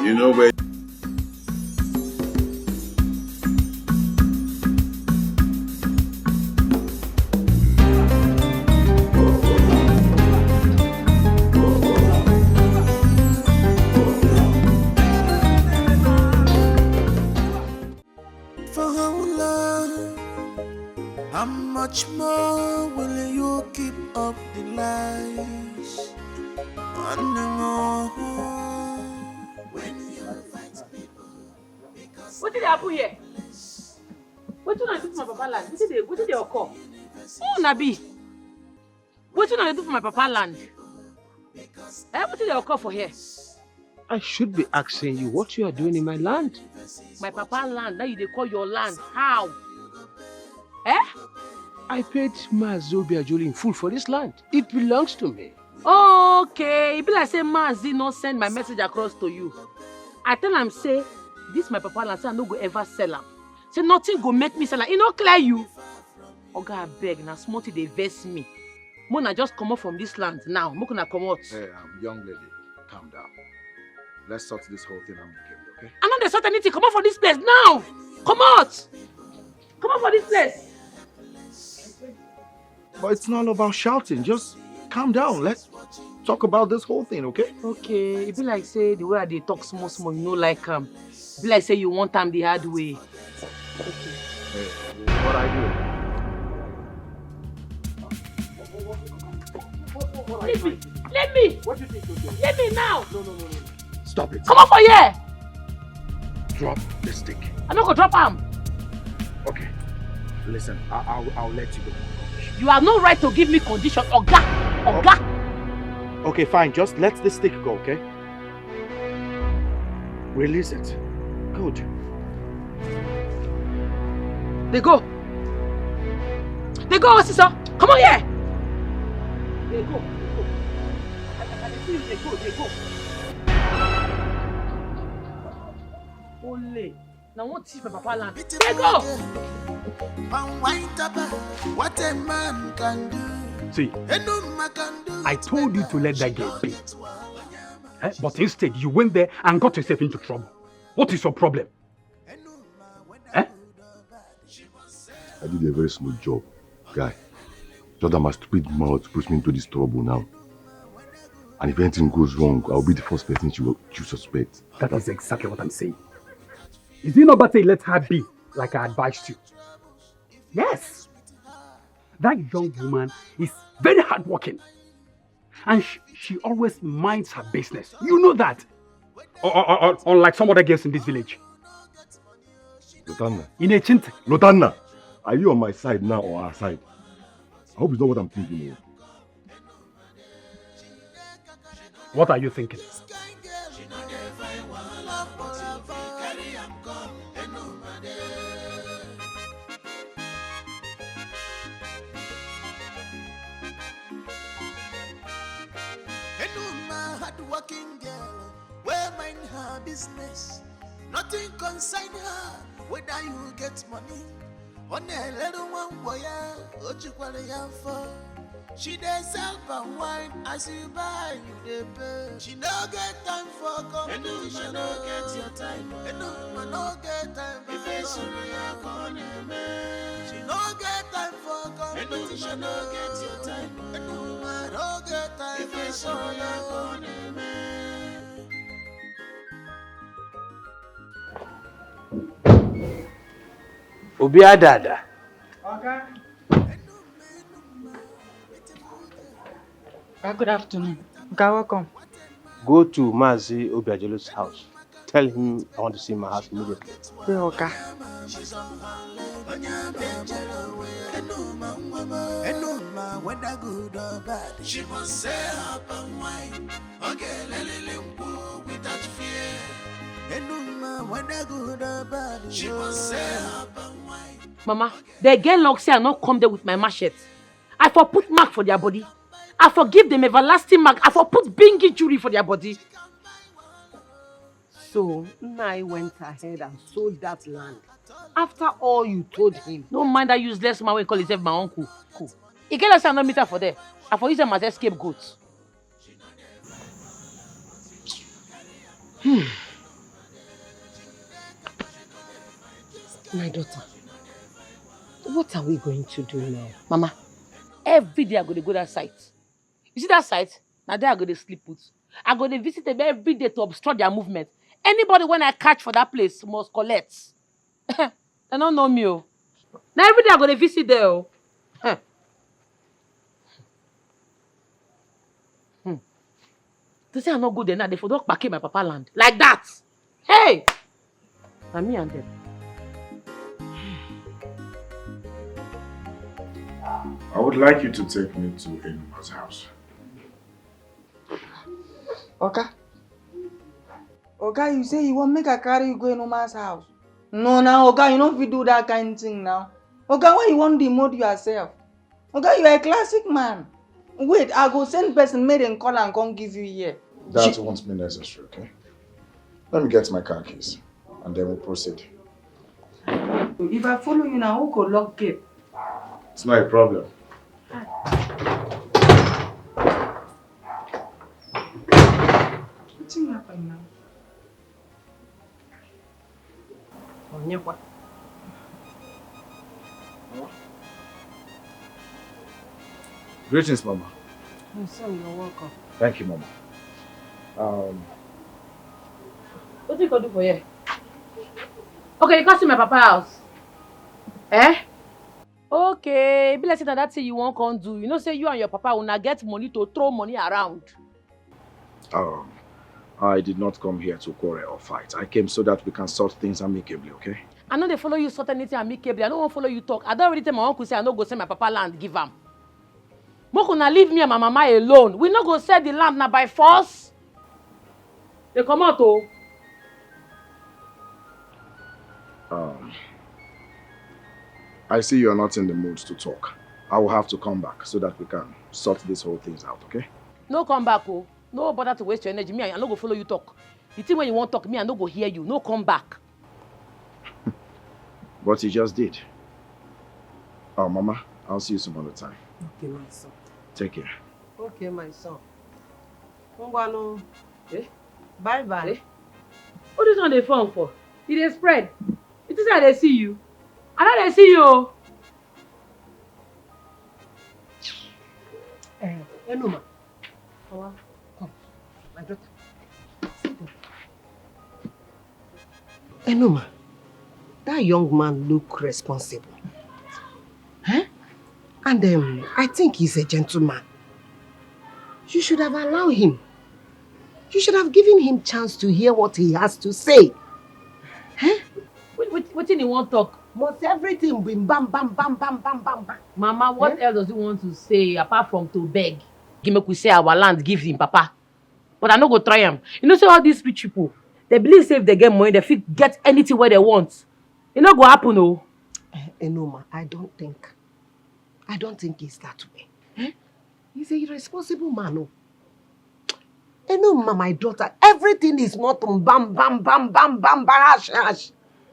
You know where. For how long? How much more will you keep up the lies? On and on. When you fight people because What did happen here? What did I do for my papa land? What did they occur? Oh, Nabi. What did I do for my papa land? What did they occur for here? I should be asking you what you are doing in my land. My papa land, now you they call your land. How? I paid Mazobia Jolie in full for this land. It belongs to me. Okay, it be like say Mazi not send my message across to you. I tell him say this my papa land, say I no go ever sell him. Say nothing go make me sell him. It no clear you. Oga I beg na smarty they vex me. Mona just come out from this land now. Mona come out. Hey, young lady, calm down. Let's sort this whole thing amicably, okay? I'm not the sort anything. Come out from this place now. Come out. Come out from this place. But it's not about shouting. Just calm down. Let's talk about this whole thing, okay? Okay, it be like say the way they talk small, you know, like be like say you want time the hard way. Okay. Hey, what I do? Leave me! Leave me! What do you think you're doing? Leave me now! No. Stop it. Come on for here! Drop the stick. I'm not gonna drop him. Okay. Listen, I'll let you go. You have no right to give me condition, Oga! Oga! Okay, fine. Just let the stick go, okay? Release it. Good. They go! They go, sister! Come on here! They go. I see you, they go. Ole. Now what is my papa land? They go! What a man can do. See, I told you to let that girl be. But instead, you went there and got yourself into trouble. What is your problem? I did a very smooth job, guy. Just that my stupid mouth puts me into this trouble now. And if anything goes wrong, I'll be the first person you suspect. That is exactly what I'm saying. Is it not better let her be, like I advised you? Yes. That young woman is very hardworking. And she always minds her business. You know that. Unlike some other girls in this village. Lotanna. In a chint. Lotanna, are you on my side now or our side? I hope it's not what I'm thinking of. What are you thinking? Working girl, where mind her business. Nothing concern her, whether you get money. On a little one boy, what you call it for? She does sell Palmwine, as you buy, you dey pay. She no get time for competition, no get your time. No get time for competition. She no get time for competition, no get your time. No get time for competition. Obia Dada. Okay. Good afternoon. Okay, welcome. Go to Mazi Obiajelo's house. Tell him I want to see my house immediately. Yeah, okay. She must say up and wine. Okay, let it without fear. She must say up and wine. Mama, the girl like say I not come there with my machete. I for put mark for their body. I forgive them everlasting mark. I for put big injury for their body. So, I went ahead and sold that land. After all you told him. Don't mind that useless man we call himself my uncle. Cool. He get us a no meter for there. I for use them as scapegoats. My daughter, what are we going to do now? Mama, every day I go to go that site. You see that site? Now there I go to sleep with. I go to visit them every day to obstruct their movement. Anybody when I catch for that place must collect. They don't know me. Oh. Now every day I go to visit there. Oh. Huh. To say I not go there now, they for don't back in my papa land. Like that. Hey! And me and them. I would like you to take me to Enuma's house. Oga, you say you want make I carry you go in Oma's house? No, now, Oga, you don't fit do that kind of thing now. Oga, why you want to demote yourself? Oga, you are a classic man. Wait, I go send person made and call and come give you here. That won't be necessary, okay? Let me get my car keys and then we'll proceed. If I follow you now, who could lock gate? It's not a problem. What's happening now? Greetings, Mama. My son, you're welcome. Thank you, Mama. What you gonna do for you? Okay, you can see my papa house. Eh? Okay, be like say that thing you won't come do. You know, say you and your papa will not get money to throw money around. I did not come here to quarrel or fight. I came so that we can sort things amicably, okay? I know they follow you sort anything amicably. I don't want to follow you talk. I don't already tell my uncle say I don't go sell my papa land, give him. Mokuna leave me and my mama alone. We not go sell the land now by force. They come out, oh. I see you are not in the mood to talk. I will have to come back so that we can sort this whole thing out, okay? No come back, oh. No bother to waste your energy. Me, I no go follow you talk. The thing when you want talk, me, I no go hear you. No come back. What you just did. Oh, Mama, I'll see you some other time. Okay, my son. Take care. Okay, my son. Ngwano. Eh? Bye-bye. Eh? What is on the phone for? Did they spread? It is how they see you. I know they see you. Enuma. Come, my daughter. Sit down. Enuma, that young man look responsible. Huh? And I think he's a gentleman. You should have allowed him. You should have given him chance to hear what he has to say. Huh? What did he want to talk? Must everything be bam, bam, bam, bam, bam, bam, bam? Mama, what else does he want to say apart from to beg? Make we say our land, give him, Papa. But I no go try him. You know, say all these rich people, they believe say if they get money, they fit get anything where they want. It no go happen, oh. Enoma, I don't think it's that way. Eh? He's a irresponsible man, oh. Enoma, my daughter, everything is not bam, bam, bam, bam, bam, barash, hash.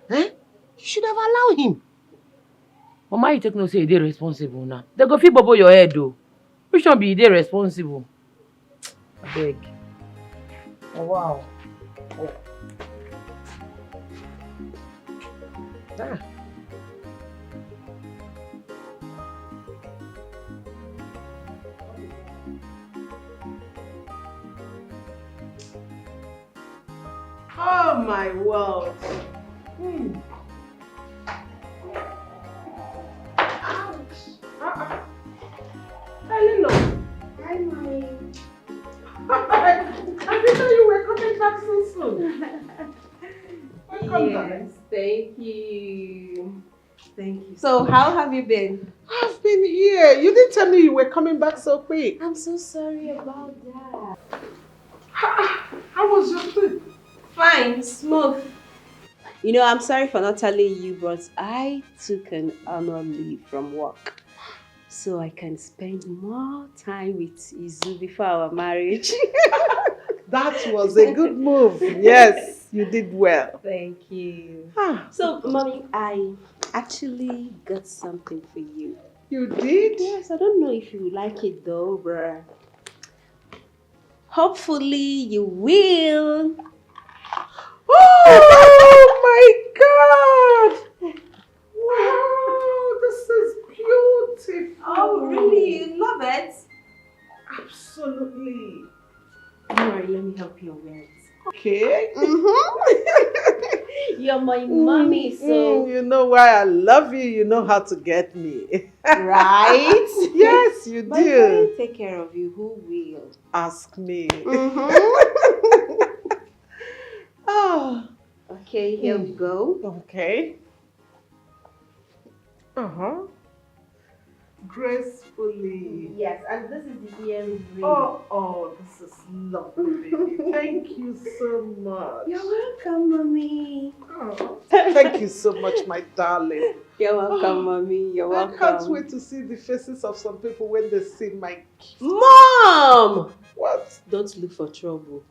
Eh? You should have allowed him. Mama, you take no say they responsible now. They go fit bubble your head, though. Which one be they responsible? I beg. Oh, wow. Oh. Ah. Oh my world. Ouch. Hello. Hi, Mommy. I didn't know you were coming back so soon. Welcome back. Thank you. Thank you. So, how have you been? I've been here. You didn't tell me you were coming back so quick. I'm so sorry about that. How was your trip? Fine, smooth. You know, I'm sorry for not telling you, but I took an annual leave from work so I can spend more time with Izu before our marriage. That was a good move. Yes, you did well. Thank you. So, Mommy, I actually got something for you. You did? Yes, I don't know if you like it though, bruh. Hopefully you will. Oh my God! You're my mommy, so You know why I love you. You know how to get me. right? Yes, you But if I do. don't take care of you, who will? Ask me. Mm-hmm. Oh, Okay, here we go. okay. Uh-huh. Gracefully. Yes, and this is the earring. Oh, this is lovely, baby. Thank you so much. You're welcome, mommy. Oh, thank you so much, my darling. You're welcome, mommy. You're welcome. I can't wait to see the faces of some people when they see my gift. Mom! What? Don't look for trouble.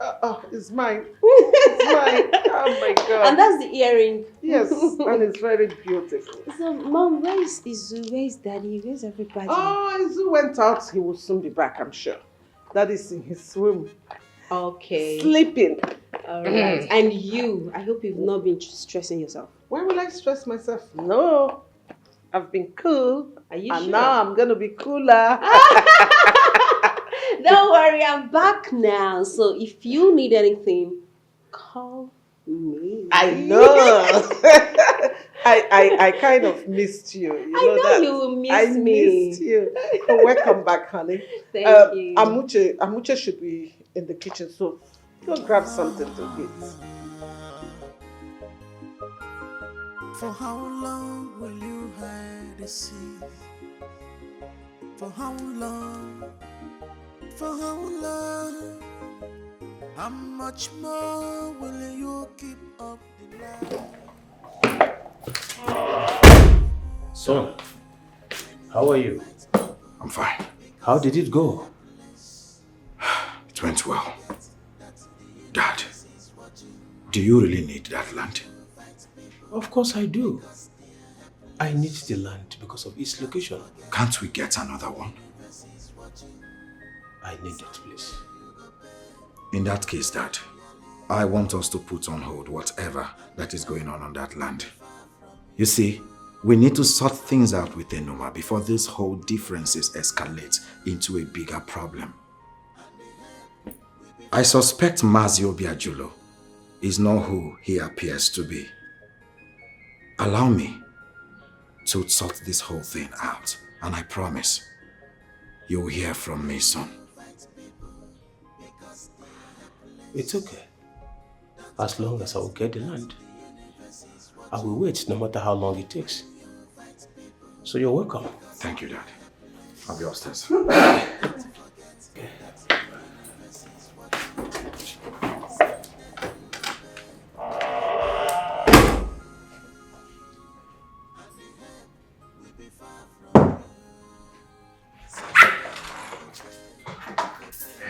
It's mine. It's mine. Oh my God. And that's the earring. Yes, and it's very beautiful. So, Mom, where is Izu? Where is Daddy? Where's everybody? Oh, Izu went out. He will soon be back, I'm sure. Daddy's in his room. Okay. Sleeping. All right. And you, I hope you've not been stressing yourself. Why will I stress myself? No. I've been cool. Are you and sure? now I'm going to be cooler. Don't worry, I'm back now. So if you need anything, call me. I know. I kind of missed you. You know that? You will miss I me. missed you. Welcome back, honey. Thank you. Amuche should be in the kitchen, so go grab something to eat. For how long will you hide the sea? For how long? For how long? How much more will you keep up the lie? Son, how are you? I'm fine. How did it go? It went well. Dad, do you really need that land? Of course I do. I need the land because of its location. Can't we get another one? I need it, please. In that case, Dad, I want us to put on hold whatever that is going on that land. You see, we need to sort things out with Enoma before this whole differences escalate into a bigger problem. I suspect Mazio Biajulo is not who he appears to be. Allow me to sort this whole thing out, and I promise you'll hear from me soon. It's okay. As long as I will get the land. I will wait no matter how long it takes. So you're welcome. Thank you, Dad. I'll be upstairs.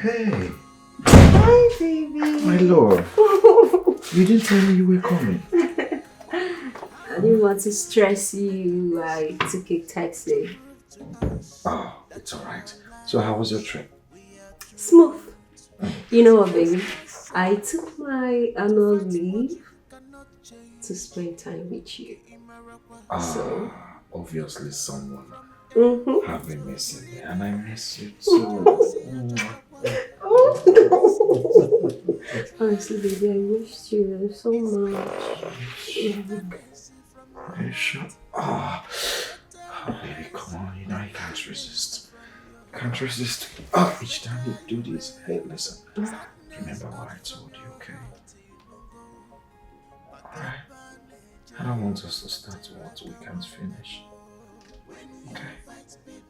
Hey. Hi, baby. My lord. You didn't tell me you were coming. I didn't want to stress you. I took a taxi. Oh, it's alright. So how was your trip? Smooth. You know what, baby? I took my annual leave to spend time with you. So, obviously someone have been missing me, and I miss you too. Honestly, baby, I missed you so much. Are you sure? Oh, baby, come on, you know I can't resist. Can't resist. Oh, each time you do this, hey, listen. Remember what I told you, okay? Alright. I don't want us to start what we can't finish. Okay?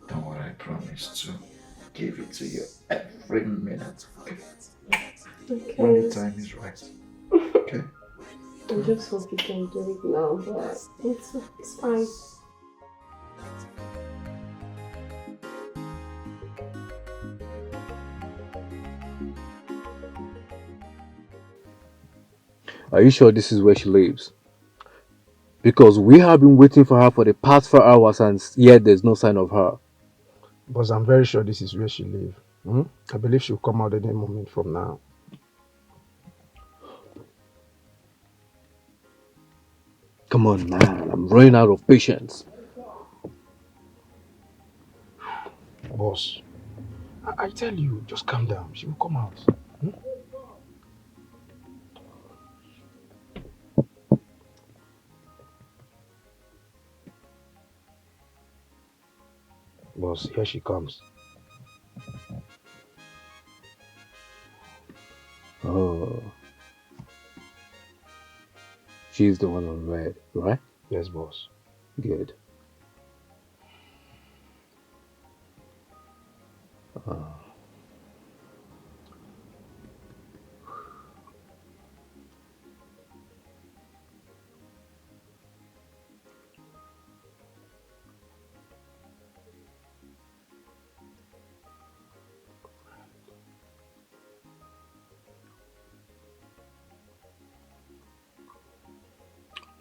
Don't worry, I promise to give it to you every minute, okay? When the time is right. Okay? I just hope you can do it now, but it's fine. Are you sure this is where she lives? Because we have been waiting for her for the past 4 hours and yet there's no sign of her. But I'm very sure this is where she lives. I believe she'll come out any moment from now. Come on, man. I'm running out of patience. Boss, I tell you, just calm down. She will come out. Boss, here she comes. Oh. She's the one on red, right? Yes, boss. Good.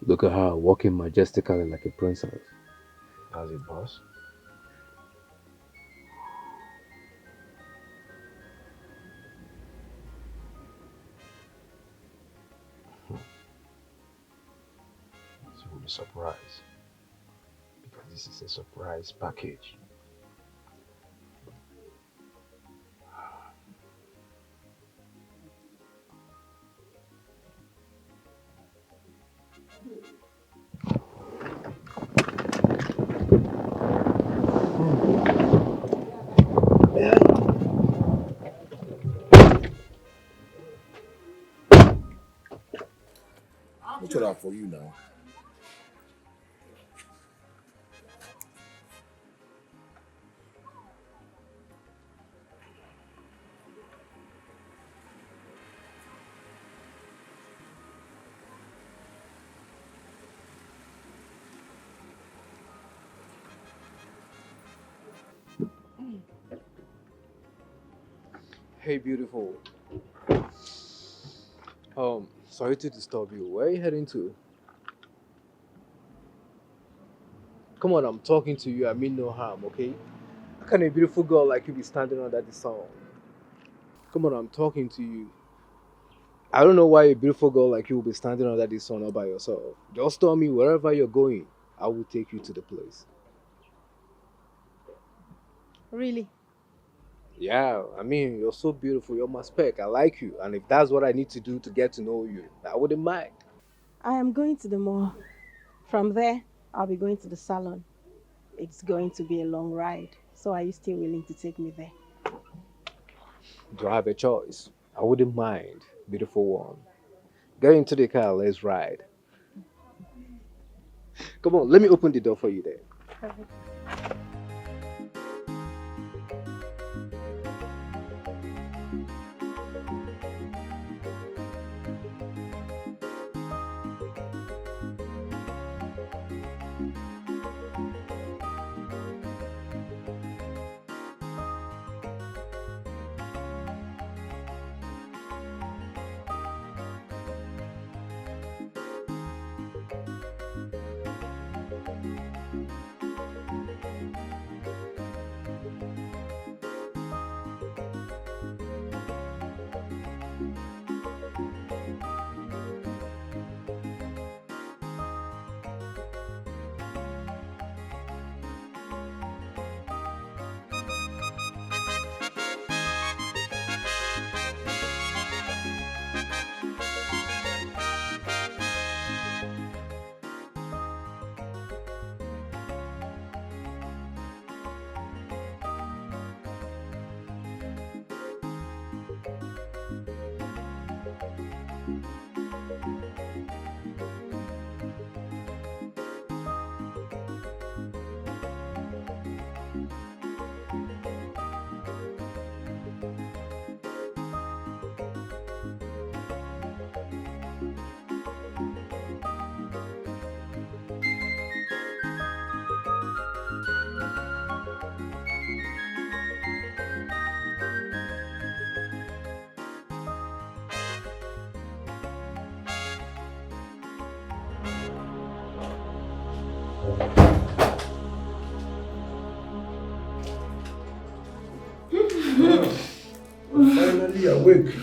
Look at her walking majestically like a princess. That's it, boss. She will be surprised. Because this is a surprise package. What's it out for you now? Hey, beautiful. Sorry to disturb you. Where are you heading to? Come on, I'm talking to you. I mean no harm, okay? How can a beautiful girl like you be standing under the sun? Come on, I'm talking to you. I don't know why a beautiful girl like you will be standing under the sun all by yourself. Just tell me wherever you're going, I will take you to the place. Really? Yeah, I mean, you're so beautiful. You're my spec. I like you. And if that's what I need to do to get to know you, I wouldn't mind. I am going to the mall. From there, I'll be going to the salon. It's going to be a long ride. So are you still willing to take me there? Do I have a choice? I wouldn't mind, beautiful one. Get into the car, let's ride. Come on, let me open the door for you there. Perfect. I'm finally awake.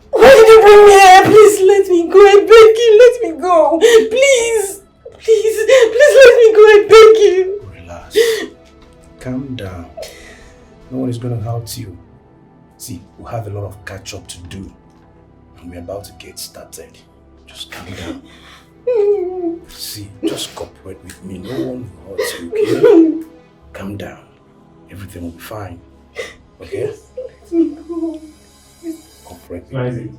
Why did you bring me here? Please let me go. I beg you, let me go. Please. Please let me go. I beg you. Relax. Calm down. No one is going to hurt you. See, we have a lot of catch up to do. And we're about to get started. Just calm down. See, just cooperate with me. No one will hurt you, okay? Calm down. Everything will be fine. Okay? Let me go. Cooperate with me.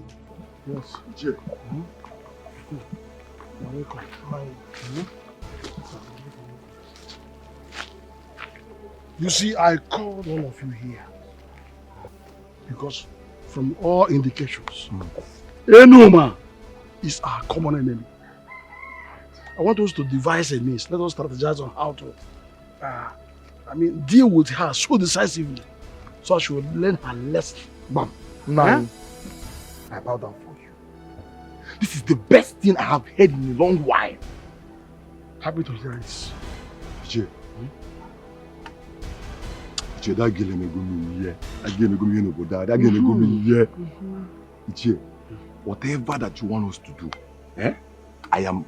Yes, Jay. You see, I called all of you here because from all indications, Enoma is our common enemy. I want us to devise a means. Let us strategize on how to, deal with her so decisively so she will learn her lesson. Bam. Now, I bow down for you. This is the best thing I have heard in a long while. Happy to hear this. Jay. Jay, that girl may go me here. That girl may go me over there. That girl may go me here. Jay, whatever that you want us to do, I am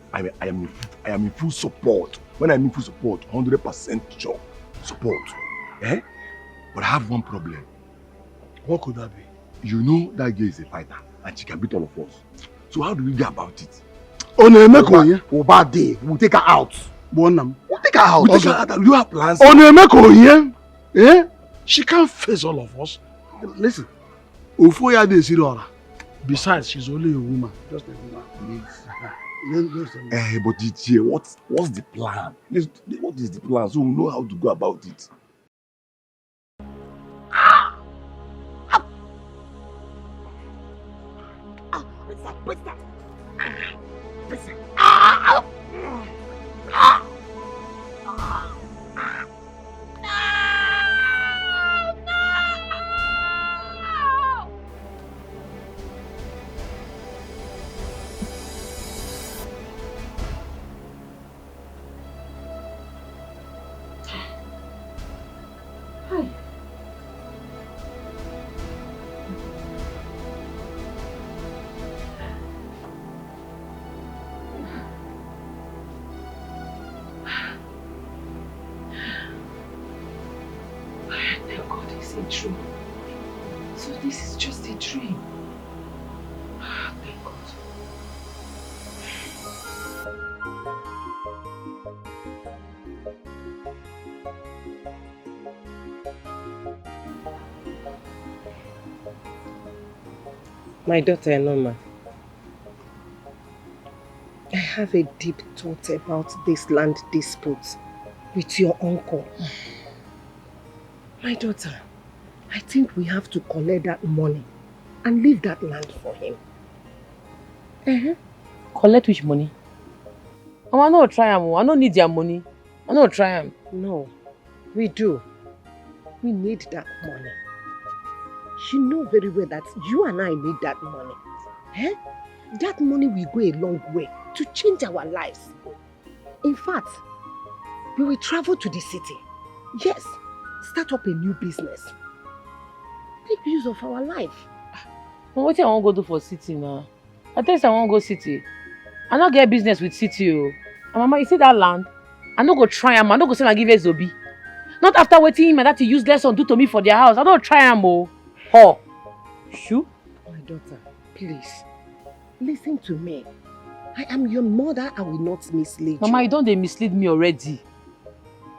in full support. When I'm in full support, 100% sure support. But I have one problem. What could that be? You know that girl is a fighter and she can beat all of us. So how do we go about it? We'll take her out. We'll take her out. We'll take her out. Do you have plans? She can't face all of us. Listen, besides, she's only a woman. Just a woman. But DJ, what's the plan? What is the plan so we know how to go about it? True. So this is just a dream. Thank God. My daughter Enoma, I have a deep thought about this land dispute with your uncle. My daughter, I think we have to collect that money and leave that land for him. Collect which money? Oh, I no try am. I no need their money. I no try am. No, we do. We need that money. You know very well that you and I need that money. That money will go a long way to change our lives. In fact, we will travel to the city. Yes, start up a new business. Make use of our life. What I want to go do for city now? I tell you I want to go city. I not get business with city. And Mama, you see that land? I no go try am. I no go say I give Zobi. Not after waiting him and that useless son do to me for their house. I don't try am. Shoo. My daughter, please, listen to me. I am your mother. I will not mislead you. Mama, you don't mislead me already.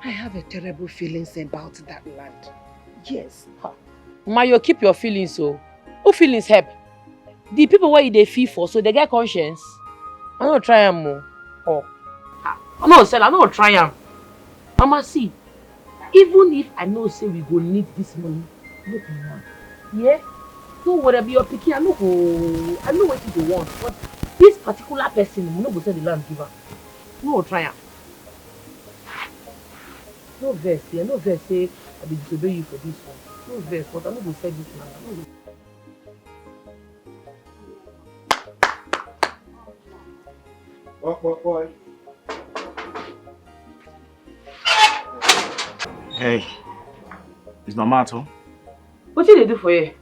I have a terrible feelings about that land. Yes. Mama, you keep your feelings so. Who feelings help? The people where they feel for, so they get conscience. I don't try am more. I no sell, I no try am. Mama, see, even if I know say we go need this money, no be now. Yeah? Don't worry about your picking, I know what you want. But this particular person, we no go sell the land giver. No try am. No verse, yeah, no verse say I will disobey you for this one. No verse, but I'm not going to say this land. Boy. Hey, is Mama at home? What did they do for you?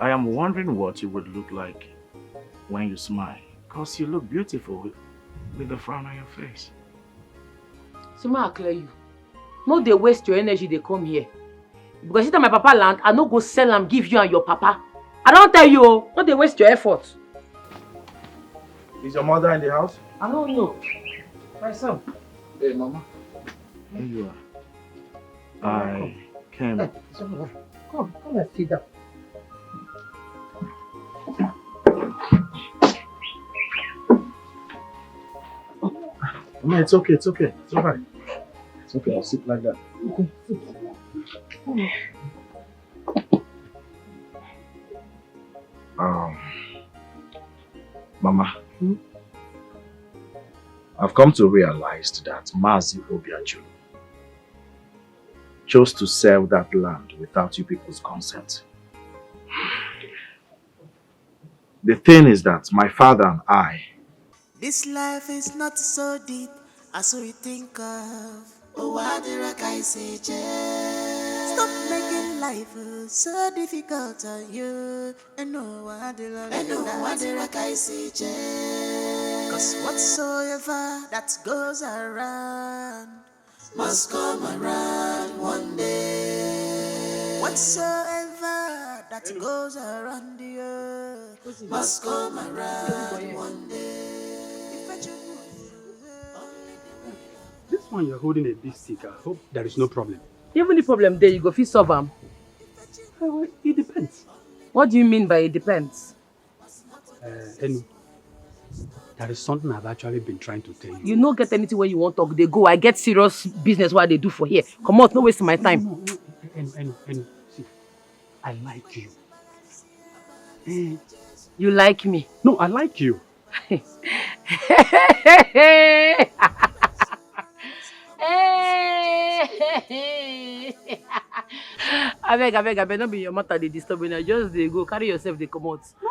I am wondering what you would look like when you smile. Because you look beautiful with the frown on your face. So may I clear you? No, they waste your energy, they come here. Because if my papa land, I no go sell and give you and your papa. I don't tell you, no, they waste your effort. Is your mother in the house? I don't know. My son. Hey, Mama. Here you are. I came. Come and sit down. No, it's okay, it's okay. It's alright. It's okay, I'll sit like that. Okay. Mama, I've come to realize that Mazi Obiajulu chose to sell that land without you people's consent. The thing is that my father and I... This life is not so deep as we think of. Oh, why did I say, stop making life so difficult on you. And no, why did I say, cause whatsoever that goes around must come around one day. Whatsoever that goes around the earth must come around one day. This one you're holding a big stick. I hope there is no problem. Even the problem there, you go fit solve them. Well, it depends. What do you mean by it depends? Enu, there is something I've actually been trying to tell you. You don't get anything when you want to talk. They go. I get serious business what they do for here. Come on, no waste my time. No. Enu, see, I like you. You like me? No, I like you. I beg, don't be your matter, they disturb me. Just they go, carry yourself, they come out. No.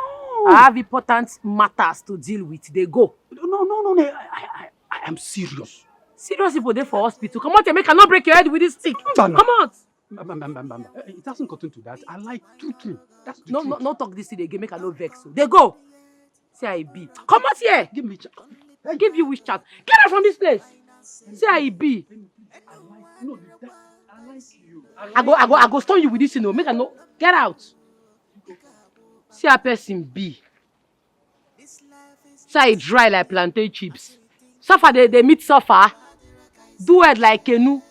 I have important matters to deal with. They go. No, I am serious. Serious people there for hospital. Come out and make I not break your head with this stick. Come out. It hasn't gotten to that. I like true. That's the no, truth. no talk this thing again. Make I no vex. They go. Say I be. Come out here. Give me chance. I give you which chance. Get out from this place. Say I be. I like you. I go stone you with this, you know. Make I no. Get out. See a person be. Say I dry like plantain chips. Suffer they meet suffer. Do it like canoe.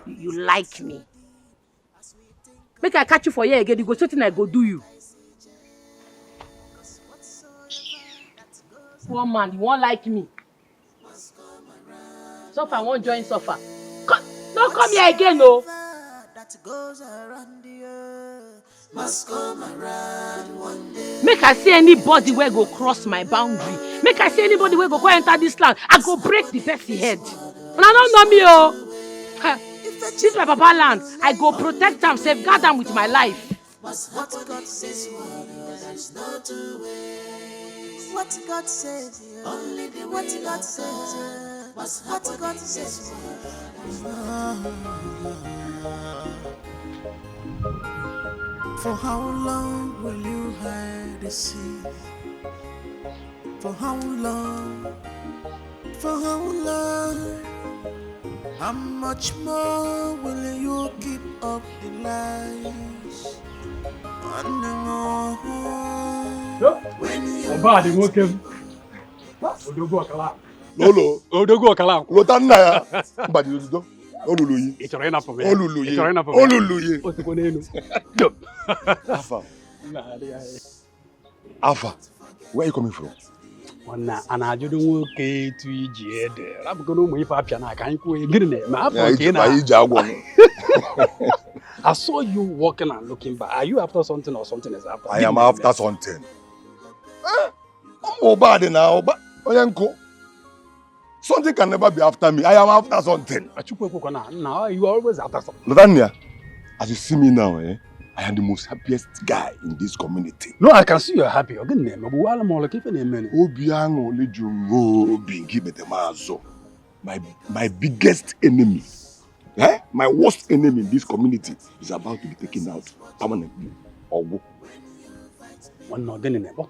You like me. Make I catch you for here again. You go something I go do you. One man, you won't like me. Suffer, I won't join suffer. Don't come here again, no. Make I see anybody where go cross my boundary. Make I see anybody where go enter this land. I go break the person head. And I don't know me, oh. This is my papa land. I go protect them, safeguard them with my life. What God says, there's no two ways. What God says, only the what God says. What God says. For how long will you hide the sea? For how long? For how long? How much more will you keep up the lies? And the more when you Odogo Okala. Lotana. But you do. Oluluyi. It's enough for me. Oluluyi. Alpha, where are you coming from? I saw you walking and looking back. Are you after something or something is after? I am after something. I'm bad now, but something can never be after me. I am after something. Now you are always after something. Latanya, as you see me now, I am the most happiest guy in this community. No, I can see you're happy. My biggest enemy, my worst enemy in this community is about to be taken out permanently. What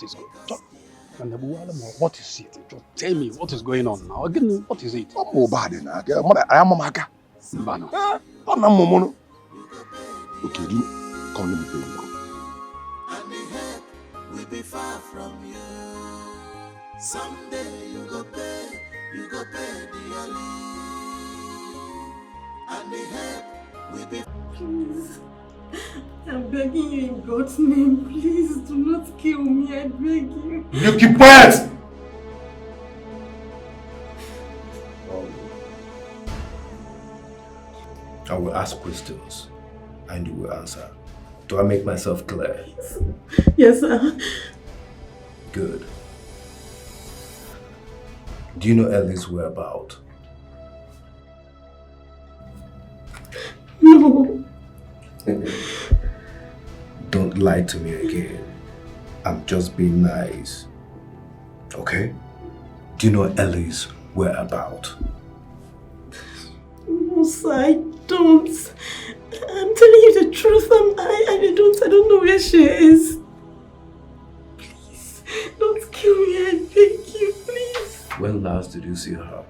is good? What is it? Just tell me what is going on now. Again, what is it? I'm bad now. I am a maka. Mbano. I'm not mono. Okay, come let me pay you. And the help will be far from you. Someday you go pay dearly. And the help will be. Please, I'm begging you in God's name, please do not kill me, I beg you. You keep quiet! I will ask questions and you will answer. Do I make myself clear? Yes, sir. Good. Do you know Ellie's whereabouts? No. Don't lie to me again. I'm just being nice. Okay? Do you know Ellie's whereabouts? No, sir, I don't. I'm telling you the truth. I don't know where she is. Please, don't kill me, I beg you, please. When last did you see her?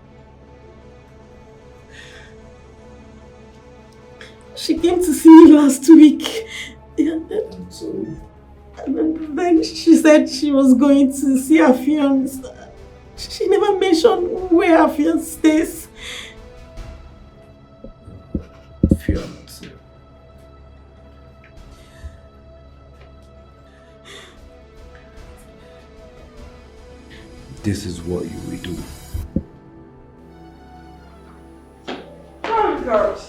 She came to see me last week. Yeah. And then she said she was going to see her fiance. She never mentioned where her fiance stays. Fiance. This is what you will do. Oh, God.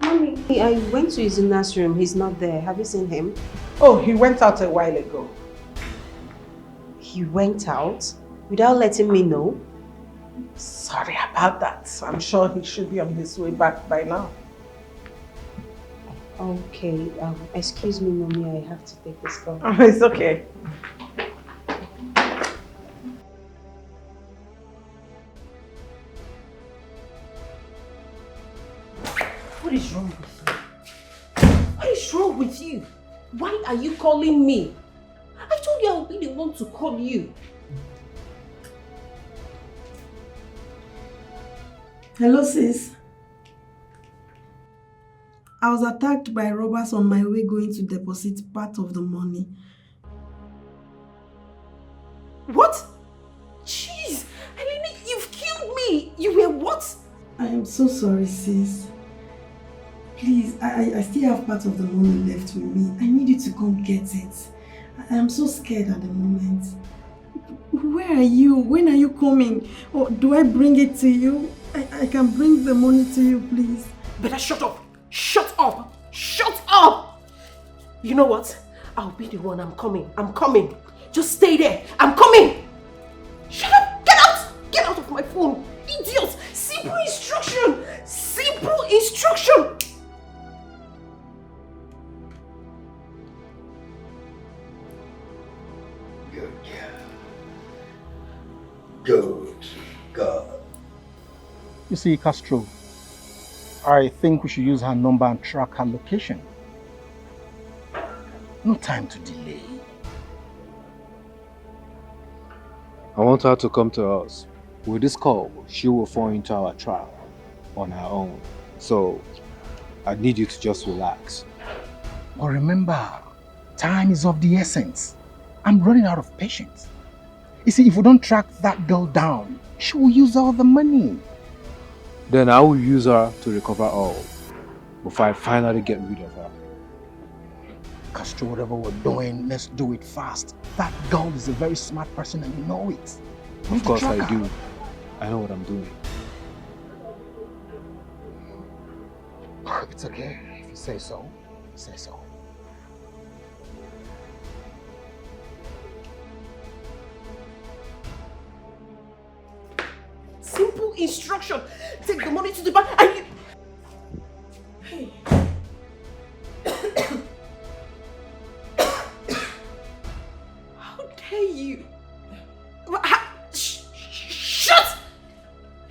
Mommy, I went to his nursery. He's not there. Have you seen him? Oh, he went out a while ago. He went out without letting me know? Sorry about that. I'm sure he should be on his way back by now. Okay, excuse me, Mommy, I have to take this call. Oh, it's okay. What is wrong with you? What is wrong with you? Why are you calling me? I told you I would be the one to call you. Hello, sis. I was attacked by robbers on my way going to deposit part of the money. What? Jeez, Helene, you've killed me. You were what? I am so sorry, sis. Please, I still have part of the money left with me. I need you to come get it. I am so scared at the moment. Where are you? When are you coming? Or do I bring it to you? I can bring the money to you, please. Better shut up. Shut up. Shut up. You know what? I'll be the one. I'm coming. I'm coming. Just stay there. I'm coming. Shut up. Get out. Get out of my phone. Idiots. Simple instruction. Simple instruction. Good girl. Good God. You see, Castro, I think we should use her number and track her location. No time to delay. I want her to come to us. With this call, she will fall into our trap on her own. So, I need you to just relax. But remember, time is of the essence. I'm running out of patience. You see, if we don't track that girl down, she will use all the money. Then I will use her to recover all before I finally get rid of her. Castro, whatever we're doing, let's do it fast. That girl is a very smart person and you know it. Of course I do. I know what I'm doing. It's okay. If you say so, say so. Simple instruction. Take the money to the bank and you... Hey. How dare you? Shut!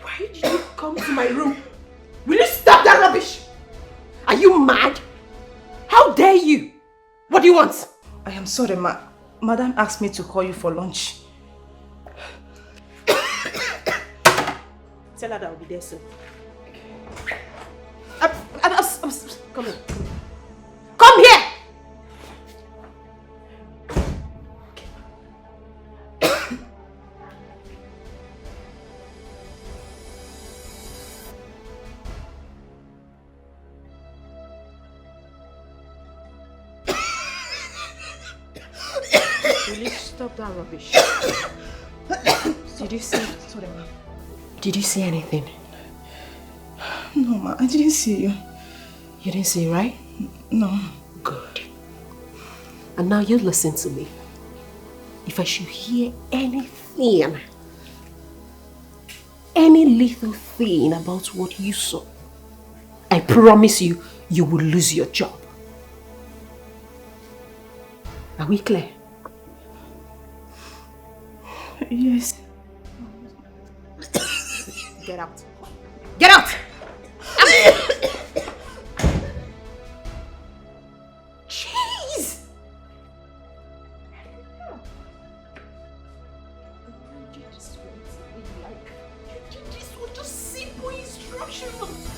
Why did you come to my room? Will you stop that rubbish? Are you mad? How dare you? What do you want? I am sorry, Ma. Madam asked me to call you for lunch. Tell her that I'll be there soon. Come here. Come here! Will you stop that rubbish? Did you see? Sorry, ma. Did you see anything? No, ma. I didn't see you. You didn't see, right? No. Good. And now you listen to me. If I should hear anything, any little thing about what you saw, I promise you, you will lose your job. Are we clear? Yes. Get out. Get out! Jeez! This was just simple instructions.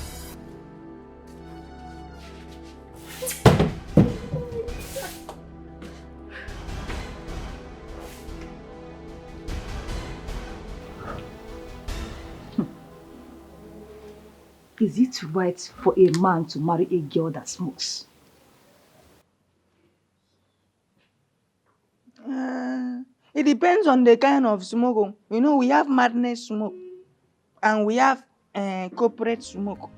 Is it right for a man to marry a girl that smokes? It depends on the kind of smoke. You know, we have madness smoke and we have corporate smoke.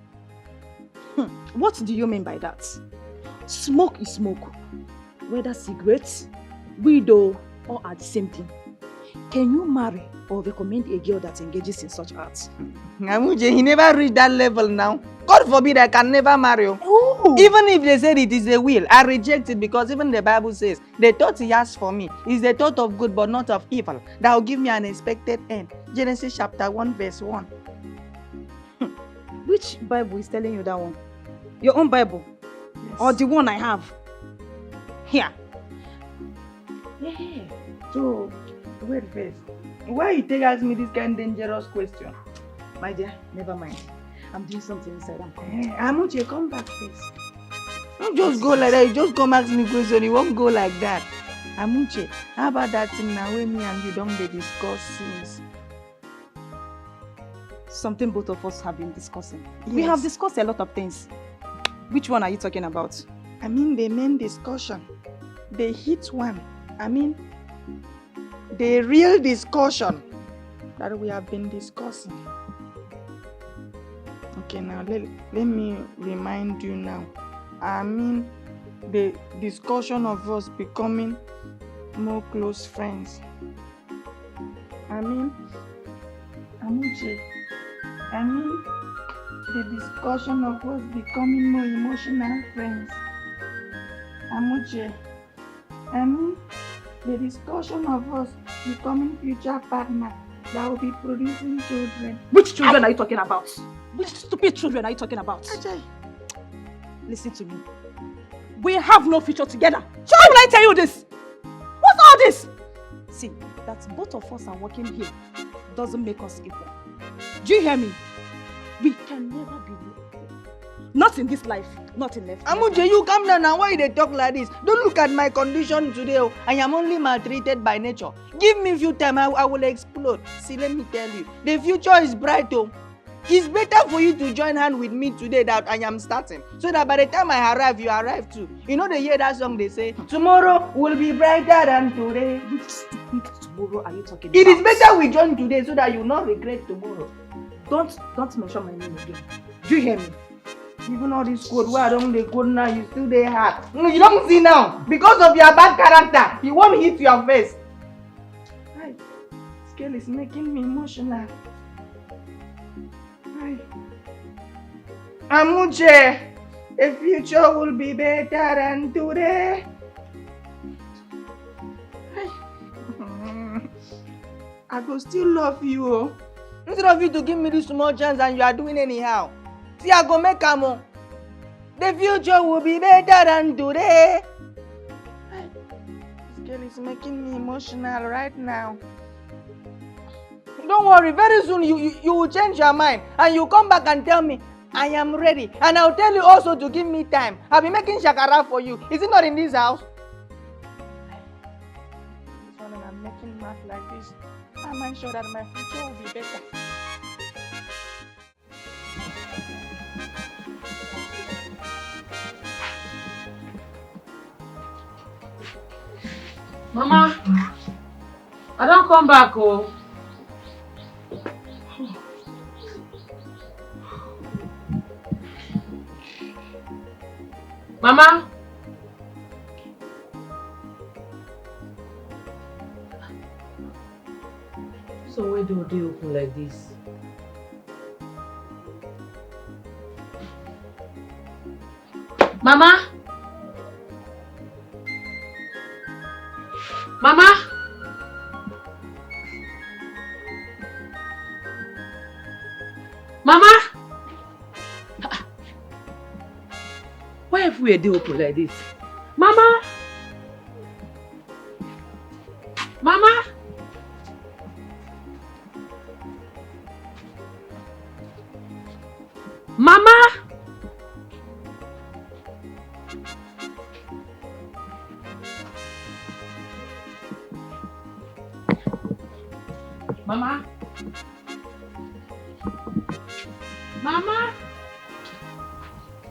What do you mean by that? Smoke is smoke. Whether cigarettes, weed or are the same thing. Can you marry or recommend a girl that engages in such arts? Namuje, he never reached that level now. God forbid I can never marry you. Even if they said it is a will, I reject it because even the Bible says, the thought he has for me is the thought of good but not of evil. That will give me an expected end. Genesis chapter 1 verse 1. Which Bible is telling you that one? Your own Bible? Yes. Or the one I have? Here. Yeah. So, wait first. Why you take ask me this kind of dangerous question? My dear, never mind. I'm doing something inside. I'm coming. Hey, Amuche, come back first. Don't just go like that. You just come ask me question. You won't go like that. Amuche, how about that thing now when me and you don't be discussing? Something both of us have been discussing. Yes. We have discussed a lot of things. Which one are you talking about? I mean the main discussion. The hit one. I mean the real discussion that we have been discussing. Okay, now let me remind you now. I mean the discussion of us becoming more close friends. I mean, Amuche, I mean the discussion of us becoming more emotional friends. Amuche, I mean the discussion of us becoming future partners that will be producing children. Which children are you talking about? Which stupid children are you talking about? Ajay. Listen to me. We have no future together. So why will I tell you this? What's all this? See, that both of us are working here doesn't make us equal. Do you hear me? We can never be equal. Not in this life, not in life. Amuche, you come down now. Why they talk like this? Don't look at my condition today. I am only maltreated by nature. Give me a few time, I will explode. See, let me tell you, the future is bright. It's better for you to join hand with me today that I am starting. So that by the time I arrive, you arrive too. You know they hear that song they say, tomorrow will be brighter than today. Which stupid tomorrow are you talking It about? is better we join today so that you not regret tomorrow. Don't mention my name again. Do you hear me? Even all this code where I don't dey code now, you still dey hard. You don't see now. Because of your bad character, you won't hit your face. Hi. Scale is making me emotional. Hi. Amuche, the future will be better than today. Hi. I go still love you. Instead of you to give me this small chance and you are doing anyhow. See, I go make a more. The future will be better than today. This girl is making me emotional right now. Don't worry, very soon you will change your mind and you come back and tell me, I am ready. And I'll tell you also to give me time. I'll be making shakara for you. Is it not in this house? This one and I'm making mouth like this. I'm sure that my future will be better. Mama, I don't come back, oh. Mama? So why do they open like this? Mama? Mama? Mama? Why have we a day open like this? Mama? Mama? Mama? Mama? Mama?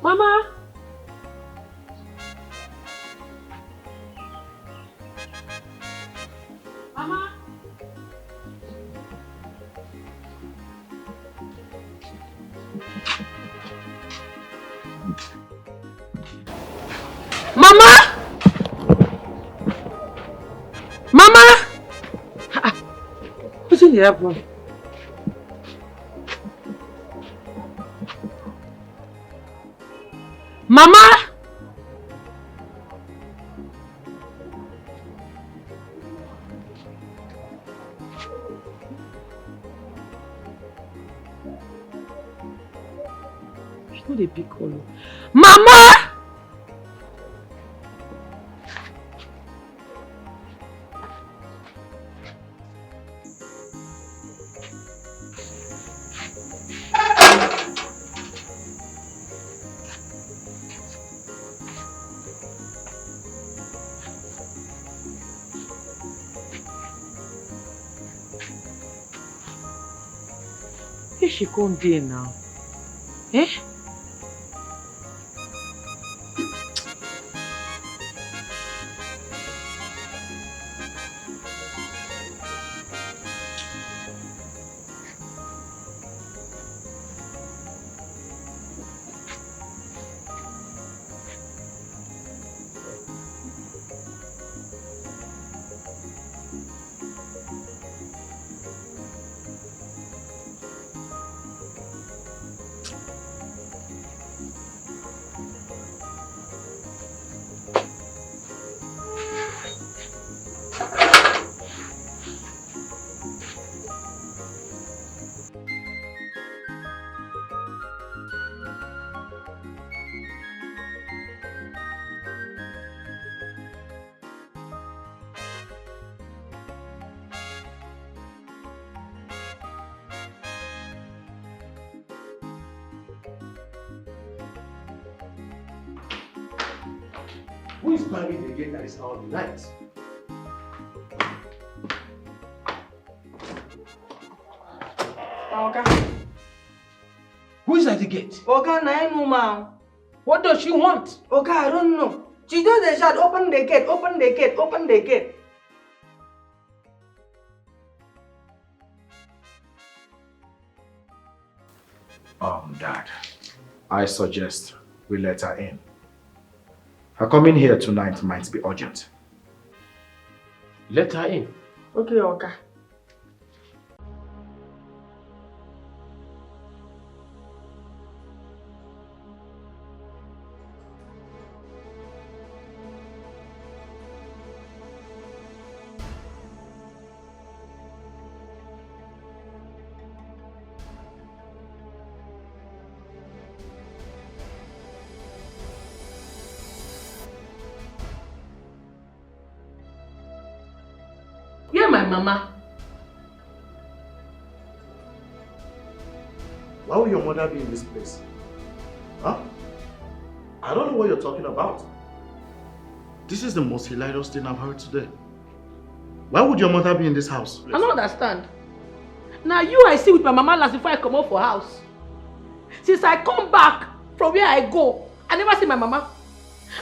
Mama? Mama? Mama? Mama? What's in the apple? Mama? She's not a big call. Mama! Where she come there now? Eh? Who is banging the gate at this hour of the night? Okay. Who is at the gate? Okay, no, ma'am. What does she want? Okay, I don't know. She just said, open the gate, open the gate, open the gate. Dad, I suggest we let her in. Her coming here tonight might be urgent. Let her in. Okay, okay. mama. Why would your mother be in this place? Huh? I don't know what you're talking about. This is the most hilarious thing I've heard today. Why would your mother be in this house? I don't understand. Now you I see with my mama last before I come out for house. Since I come back from where I go, I never see my mama.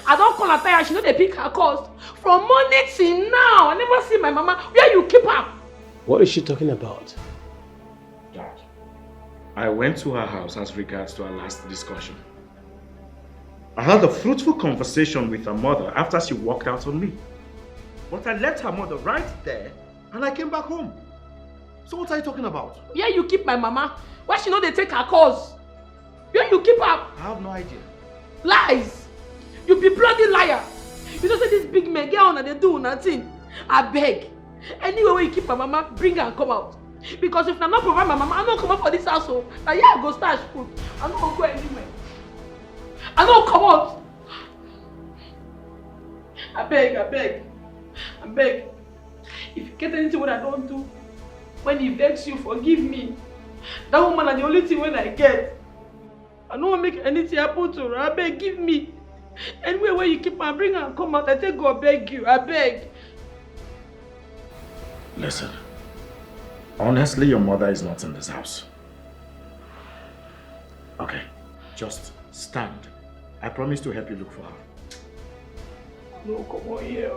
I don't call her tired, she know they pick her calls. From morning till now, I never see my mama. Where you keep her? What is she talking about? Dad, I went to her house as regards to our last discussion. I had a fruitful conversation with her mother after she walked out on me. But I left her mother right there and I came back home. So what are you talking about? Where you keep my mama? Why she know they take her calls? Where you keep her? I have no idea. Lies! You be bloody liar! You know say this big man get on and they do nothing. I beg. Anywhere where you keep my mama, bring her and come out. Because if I not provide my mama, I don't come out for this household. Now yeah, I go start food. I don't go anywhere. I don't come out. I beg. If you get anything what I don't do, when he begs you, forgive me. That woman are the only thing when I get. I don't want to make anything happen to her. I beg, give me. Anywhere where you keep her, bring her and come out. I take God beg you. I beg. Listen, honestly, your mother is not in this house. Okay, just stand. I promise to help you look for her. No, come on here.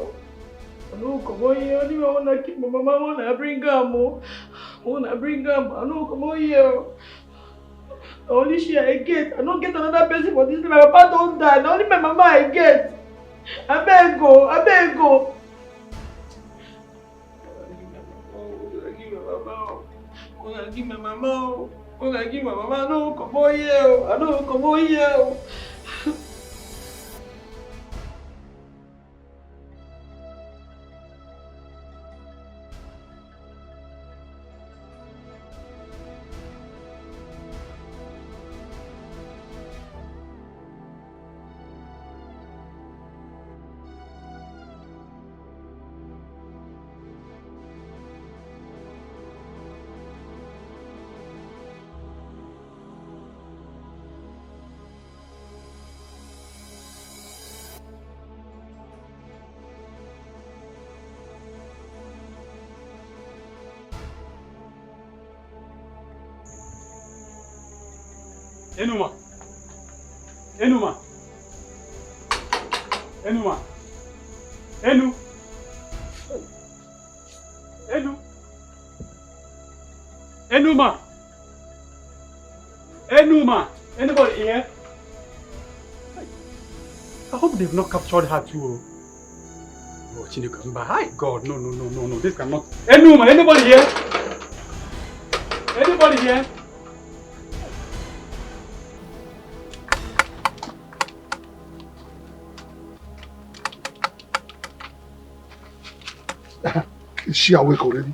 No, come on here. Anyway, I want to keep my mama. I want to bring her more. I want to bring her. I know, come on here. The only shit I get. I don't get another person for this. My papa don't die. The only my mama I get. I beg go. I beg go. Give my mama. Give my mama. No, come on here. I know, come on here. Enuma. Enuma. Anybody here? I hope they've not captured her too. Oh, Chineke, hi God, no, this cannot. Enuma, anybody here? Anybody here? Is she awake already?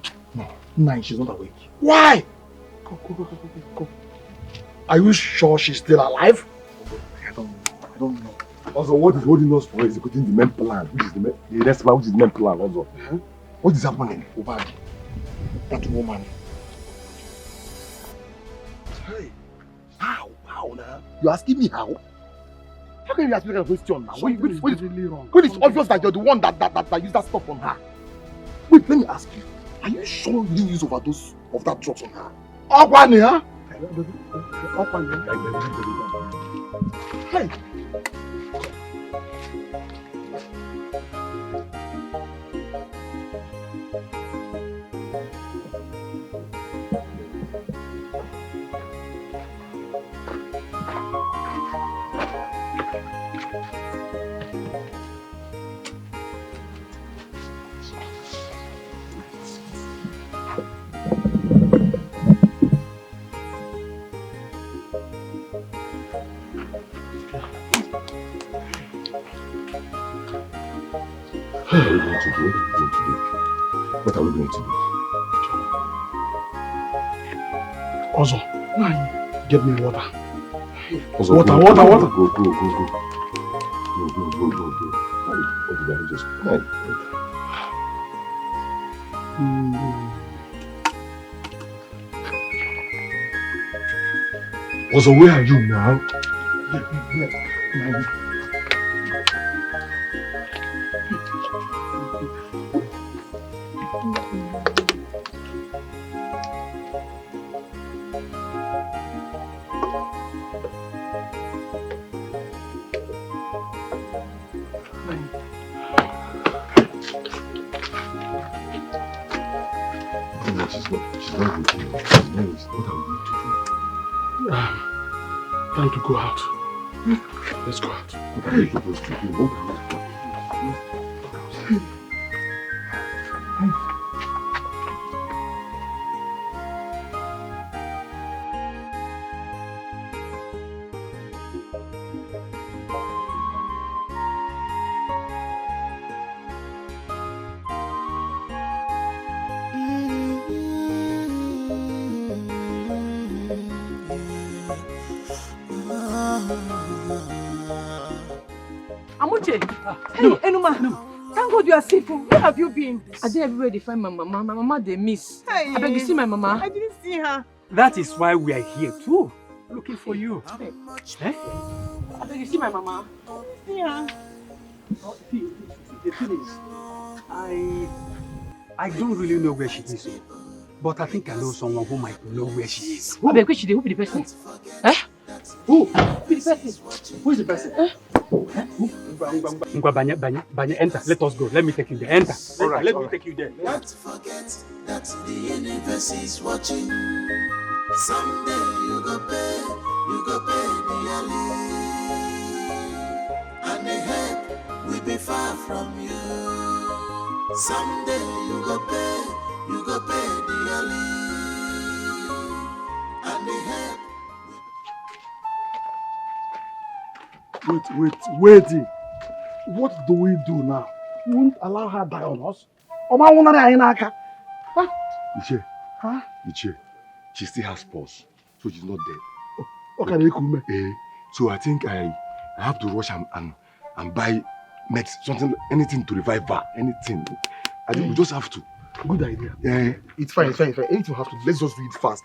No, she's not awake. Why? Go. Are you sure she's still alive? I don't know. Also, what is holding us for executing the main plan? Which is the next plan, which is the main plan also. What is happening? Obadi, that woman. Hey, how now? You asking me how? How can you ask me that question now? Something is really wrong. When it's obvious that you're the one that used that stuff on her. Wait, let me ask you. Are you sure you didn't use overdose of that drugs on her? Okwani, huh? Hey! What are we going to do? What are we going to do? Also, get me water. Also, water. Go. What did I just... Also, where are you now? She's not with you. She's not with you. What are we going to do? Time to go out. Let's go out. What are we supposed to do? What are we supposed to do? Amuche! Hey, Enuma! Thank God you are safe. Where have you been? I did everywhere to find my mama. My mama they miss. Hey. I beg you see my mama. I didn't see her. That is why we are here too. Looking for you. Hey. Eh? I beg you see my mama. See her. See, the thing is, I don't really know where she is, but I think I know someone who might know where she is. I beg who be the person? Eh? Who? Who be the person? Who is the person? Banya, enter. Let us go. Let me take you there. Enter. All right. Let me take you there. Don't forget that the universe is watching. Someday you go pay dearly. And the help will be far from you. Someday you go pay dearly. And the help. Wait. What do we do now? We won't allow her die on us. Oma won't die in our car. Iche. Huh? Iche. She still has pulse, so she's not dead. Okay, so I think I have to rush and buy something, anything to revive her. Anything. I think we just have to. Good idea. It's fine. Anything we have to do. Let's just do it fast.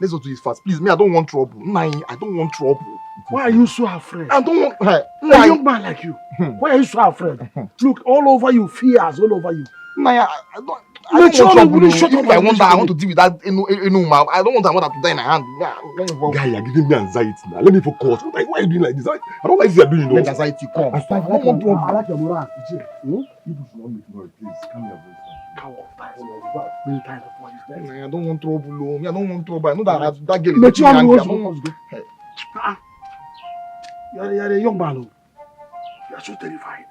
Please, me, I don't want trouble. I don't want trouble. Why are you so afraid? I don't want her. A young man like you. Why are you so afraid? Look, all over you, fears all over you. I don't want trouble. If I want to deal with that Enuma. I don't want my mother to die in my hand. Guy, you're giving me anxiety now. Let me focus. Why are you doing like this? I don't like this you're doing. Let anxiety come. I don't want trouble. I like your moral. You people should not make noise, please. Calm your voice. I don't want trouble. I don't want trouble. I know that girl is making me angry. You're a young man. You're so terrified.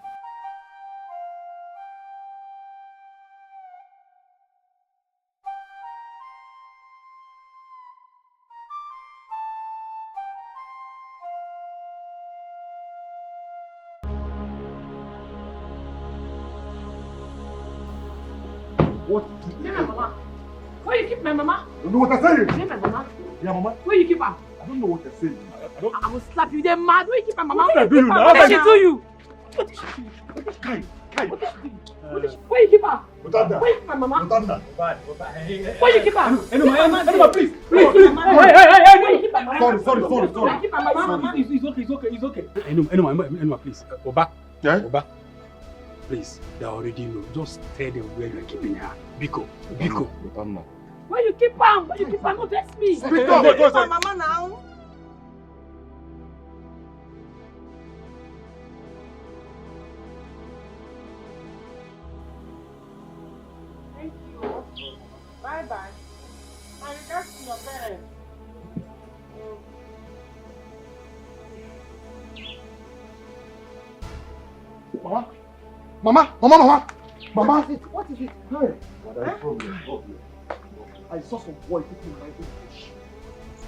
What? Leave my mama. Where you keep my mama? You know what I'm saying? Leave my mama. Yeah, mama. Where you keep her? I don't know what you're saying. I will slap you. They're mad. Where you keep my mama? What did I do you now? What did she do you? Kai. Where you keep her? Utanda. Where you keep my mama? Utanda. Where you keep her? Enuma, please. Hey. Where you keep my mama? Sorry. Where you keep my mama? It's okay. Enuma, please. Oba. Yeah? Oba. Please, they already know. Just tell them where you're keeping her. Biko. Utanda. Where you keep her? Where you keep her? No, that's me. Where you keep my mama now? Thank you. Bye-bye. My regards to your parents. Mama. What is it? Hey. What is the problem? I saw some boy taking my bush.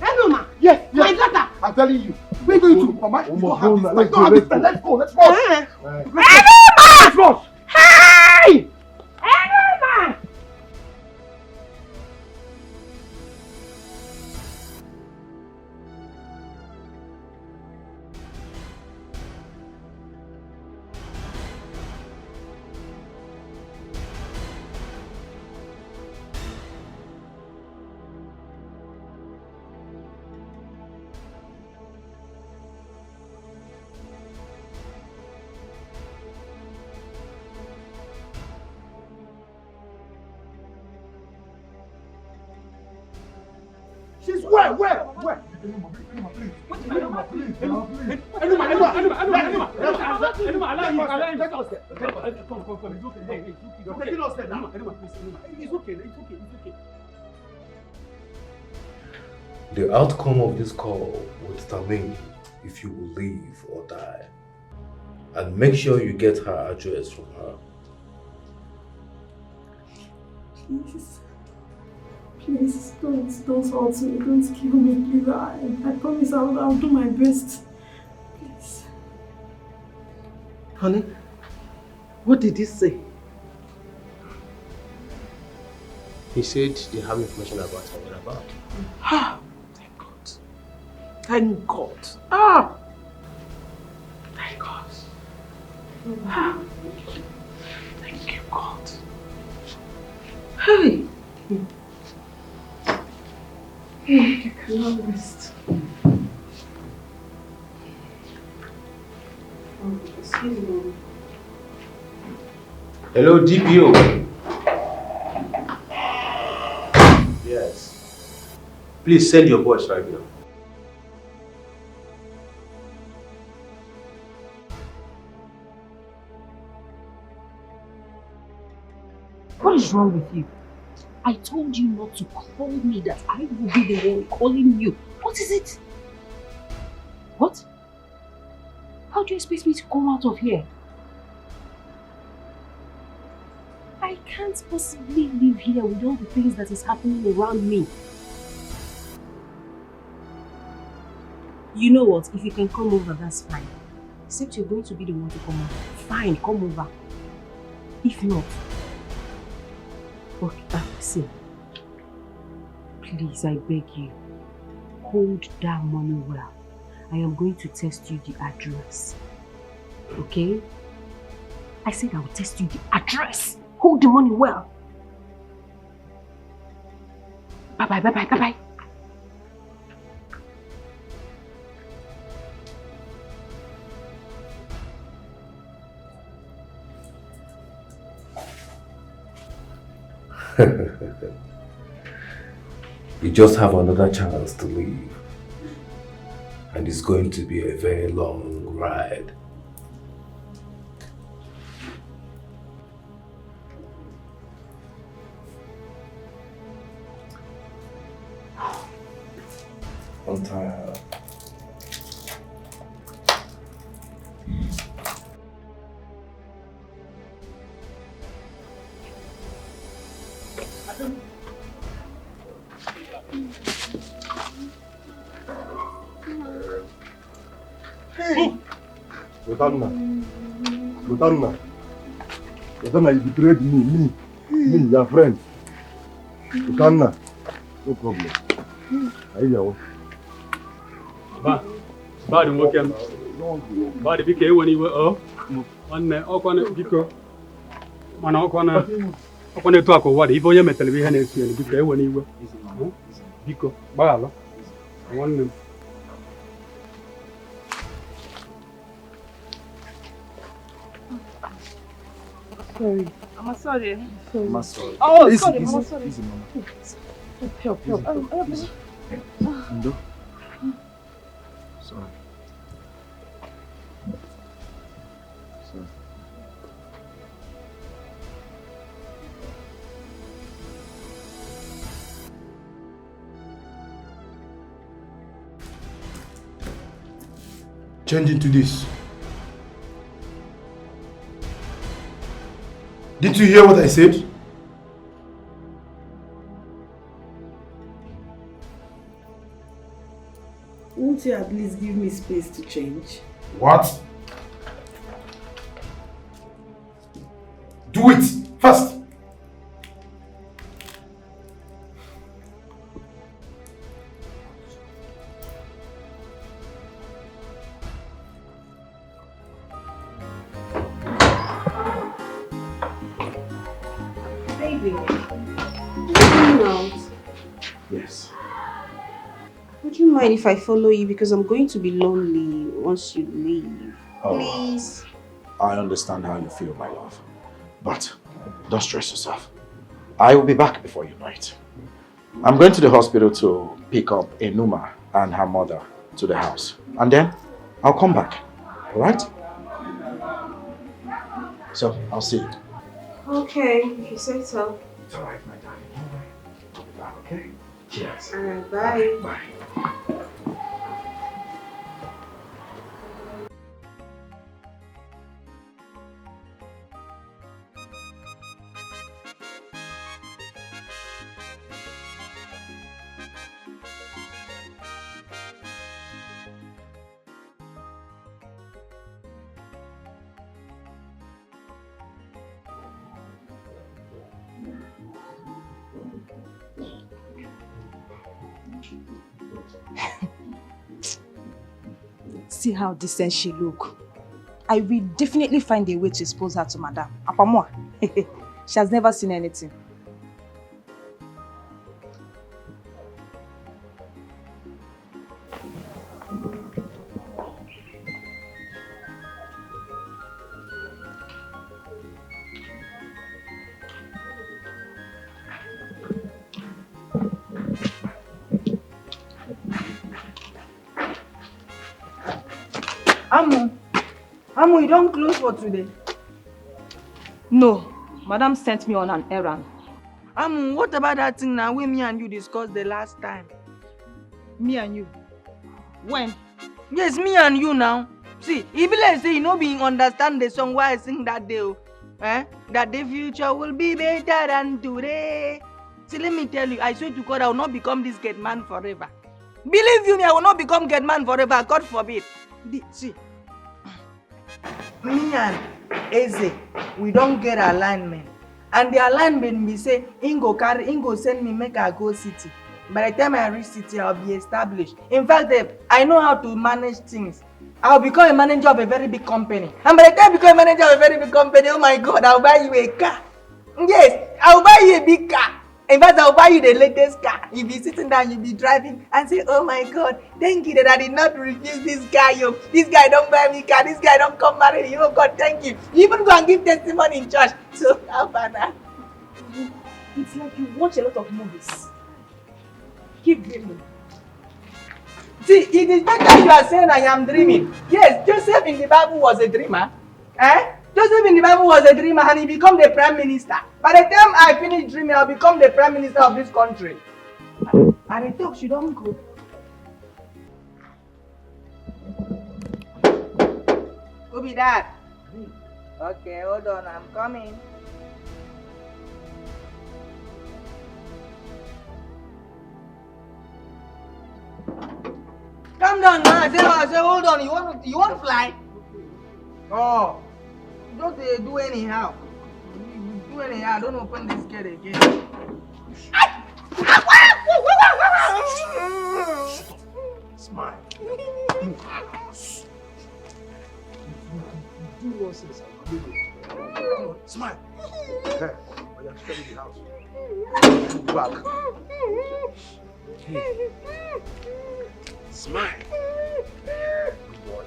Enuma! Yes. My daughter! I'm telling you. Where are you going to? Mama, you don't have this. Let's go. Let's go. Enuma! Hey! Enuma! Where? The outcome of this call will determine if you will live or die. And make sure you get her address from her. Please, don't hurt me, don't kill me, please. I promise I'll do my best. Please. Honey, what did he say? He said they have information about her whereabouts. Ah, thank God. Thank God. Ah! Thank God. Ah. Thank you, God. Hey! You cannot rest. Excuse me. Hello, DPO. Yes. Please send your boys right now. What is wrong with you? I told you not to call me, that I will be the one calling you. What is it? What? How do you expect me to come out of here? I can't possibly live here with all the things that is happening around me. You know what? If you can come over, that's fine. Except you're going to be the one to come over. Fine, come over. If not, okay, see, please, I beg you, hold that money well. I am going to test you the address. Okay? I said I will test you the address. Hold the money well. Bye-bye, bye-bye, bye-bye. You just have another chance to leave. And it's going to be a very long ride. I'm tired. Lotanna, you betrayed me, your friend. Lotanna, no problem. I hear. Bad welcome. Bad bike when you were on biko. Mana okwana to akọ wadi ibo ye metal bi ha na esu ni biko ewe ni iwe. Biko, gbala. Nwanne. Sorry. I'm sorry. I'm sorry. Oh, easy, sorry. easy, I'm sorry. easy, mama. Help. Easy. Ndo. Sorry. Sorry. Change into this. Did you hear what I said? Won't you at least give me space to change? What? Do it fast. Baby, are you going out? Yes. Would you mind if I follow you, because I'm going to be lonely once you leave? Oh. Please. I understand how you feel, my love. But don't stress yourself. I will be back before you know it. I'm going to the hospital to pick up Enuma and her mother to the house. And then I'll come back. Alright? So, I'll see you. Okay, if you say so. It's alright, my darling. I'll be back, okay? Cheers. Alright, bye. Bye. See how decent she look. I will definitely find a way to expose her to Madame. Apamwa. She has never seen anything. Amu, you don't close for today? No, Madame sent me on an errand. Amu, what about that thing now we, me and you discussed the last time? Me and you? When? Yes, me and you now. See, if let's say you know being understand the song why I sing that day, that the future will be better than today. See, let me tell you, I swear to God, I will not become this gate man forever. Believe you me, I will not become gate man forever, God forbid. See, me and Eze, we don't get alignment. And the alignment we say, Ingo send me make I go city. By the time I reach city, I'll be established. In fact, I know how to manage things. I'll become a manager of a very big company. And by the time I become a manager of a very big company, oh my God, I'll buy you a car. Yes, I'll buy you a big car. In fact, I'll buy you the latest car. You'll be sitting down, you'll be driving and say, oh my God, thank you that I did not refuse this guy. Yo. This guy don't buy me car. This guy don't come marry me. Oh God, thank you. You even go and give testimony in church. So, how about that? It's like you watch a lot of movies. Keep dreaming. See, it is better you are saying I am dreaming. Yes, Joseph in the Bible was a dreamer. Joseph in the Bible was a dreamer and he became the prime minister. By the time I finish dreaming, I'll become the prime minister of this country. And I talk, she don't go. Who be that? Okay, hold on, I'm coming. Come down now. I say, hold on. You want to fly? Oh, don't do anyhow. You do anyhow. Don't open this gate again. Smile. Do nonsense. Smile. Hey, I am still in the house. Back. Hey. Smile. Good boy.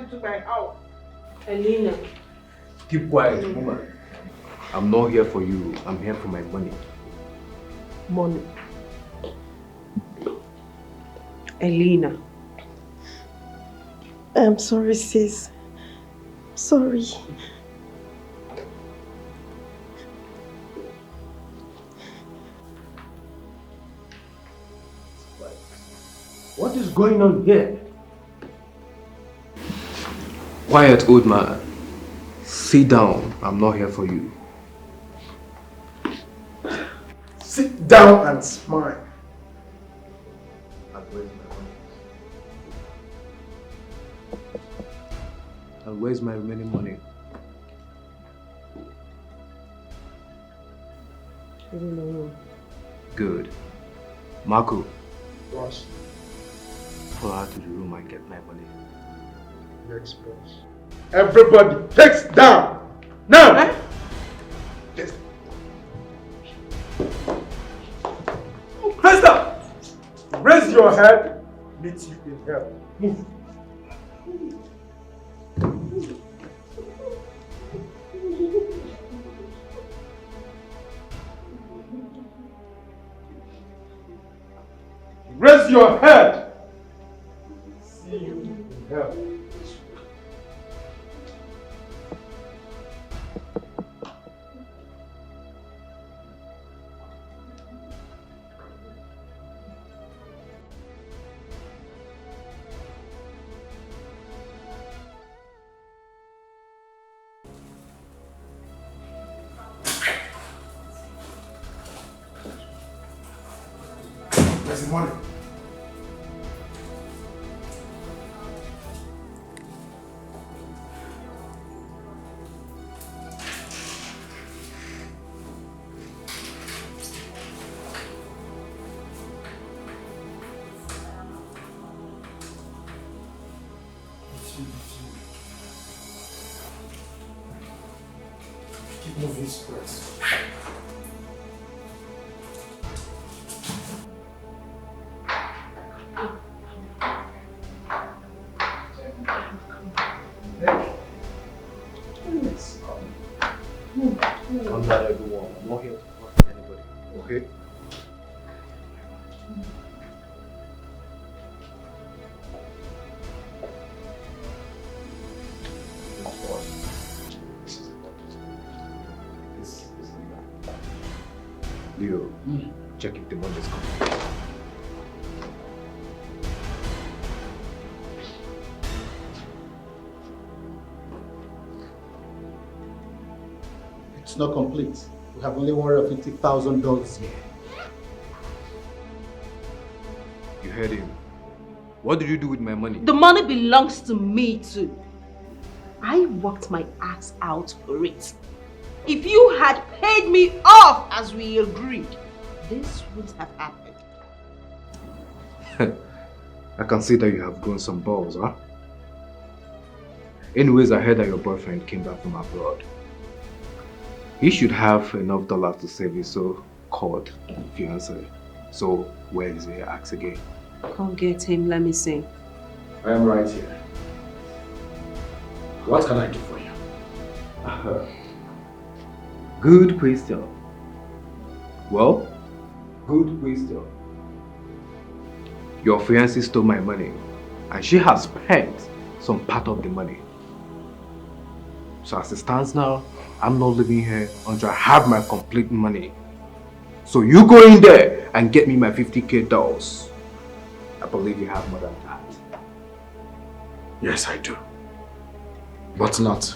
To my house. Alina. Keep quiet, woman. I'm not here for you. I'm here for my money. Money. Alina. I'm sorry, sis. Sorry. What is going on here? Quiet, old man. Sit down. I'm not here for you. Sit down and smile. And where's my remaining money? I don't know. Good. Marco, Boss. follow her to the room and get my money. Yes, boss. Everybody, takes down! Now! Yes. Krista! Raise your head. Meet you in hell. Move. Raise your head. See you in hell. Where's the money? Keep moving, stress. Calm down, everyone. I'm not here to hurt anybody. Okay? Leo, check if the money is coming. It's not complete. We have only $150,000 here. You heard him. What did you do with my money? The money belongs to me too. I worked my ass out for it. If you had paid me off as we agreed, this would have happened. I can see that you have grown some balls, huh? Anyways, I heard that your boyfriend came back from abroad. He should have enough dollars to save his so-called fiancé. So, where is he? Ask again. Come get him, let me see. I am right here. What can I do for you? Good question. Well, good question. Your fiancé stole my money and she has spent some part of the money. So as it stands now, I'm not living here until I have my complete money. So you go in there and get me my 50K dolls. I believe you have more than that. Yes, I do. But not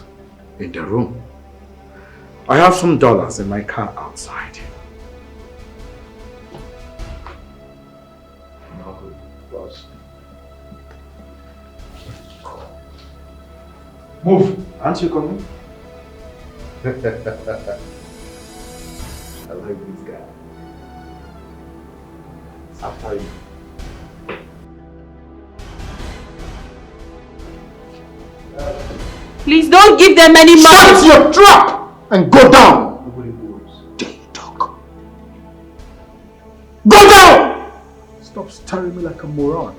in the room. I have some dollars in my car outside. No, boss. Move! Aren't you coming? I like this guy. After you. Please don't give them any money. Shut your trap and go down. Nobody moves. There you talk. Go down! Stop staring me like a moron.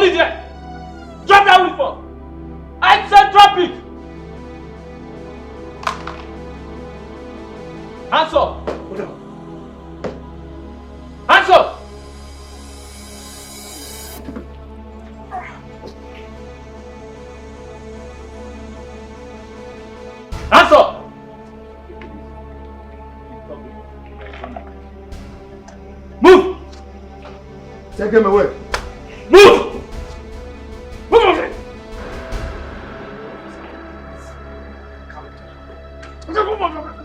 Hold it there! Drop that uniform! I said drop it! Hands up! Hold on. Hands up! Hands up! Move! Take him away. Move! Move over there!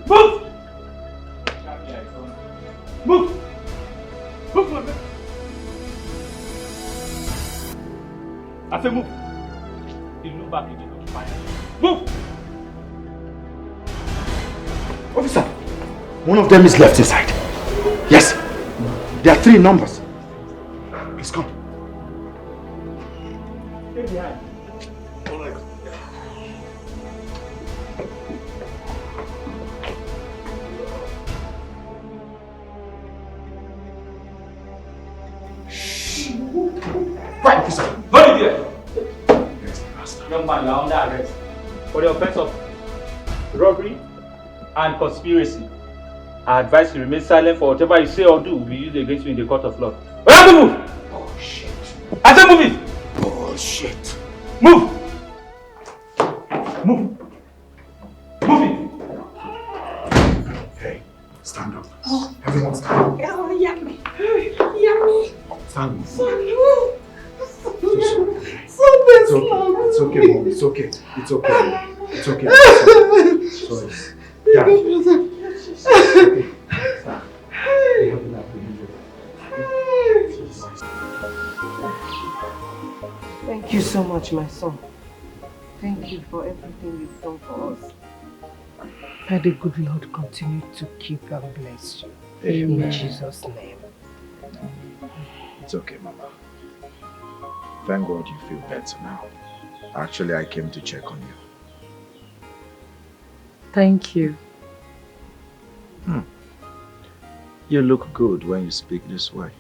Move! Move! Move! I said move. You look back again. Move! Officer, one of them is left inside. Yes, there are 3 numbers. He's gone. Stay behind. All right. Right, officer. Hold it there. Young man, you are under arrest for the offense of robbery and conspiracy. I advise you remain silent, for whatever you say or do will be used against you in the court of law. We have to move! Oh shit. I said move it! Oh shit. Move! Move! Move it! Hey, stand up. Oh. Everyone stand up. Oh, yummy. Yummy. Stand up. Something's wrong. It's okay, Mom. It's okay. It's okay. It's okay. Sorry. Yeah. It's okay. Stop. We have enough to Thank you so much, my son. Thank you for everything you've done for us. May the good Lord continue to keep and bless you. Amen. In Jesus' name. It's okay, Mama. Thank God you feel better now. Actually, I came to check on you. Thank you. You look good when you speak this way.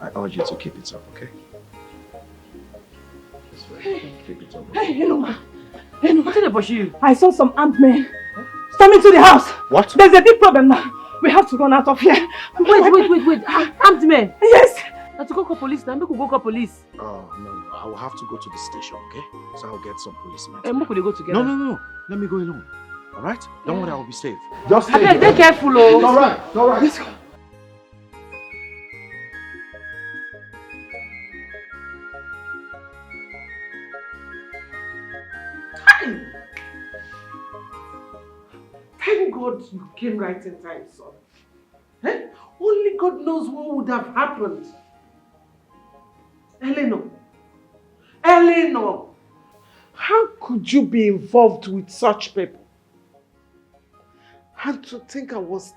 I urge you to keep it up, okay? This way. Keep it up. Hey, Inlove. Inlove. I saw some armed men storming to the house. What? There's a big problem now. We have to run out of here. Wait. Armed men? Yes. Now to go call police. Now make we go call police. Oh, no. I will have to go to the station, okay? So I'll get some policemen. And we go together. No. Let me go alone. Alright? Don't worry, I will be safe. Just stay here. Be careful, oh. It's alright. It's alright. Let's go. Thank God you came right in time, son. Eh? Only God knows what would have happened. Eleanor, how could you be involved with such people? And to think I was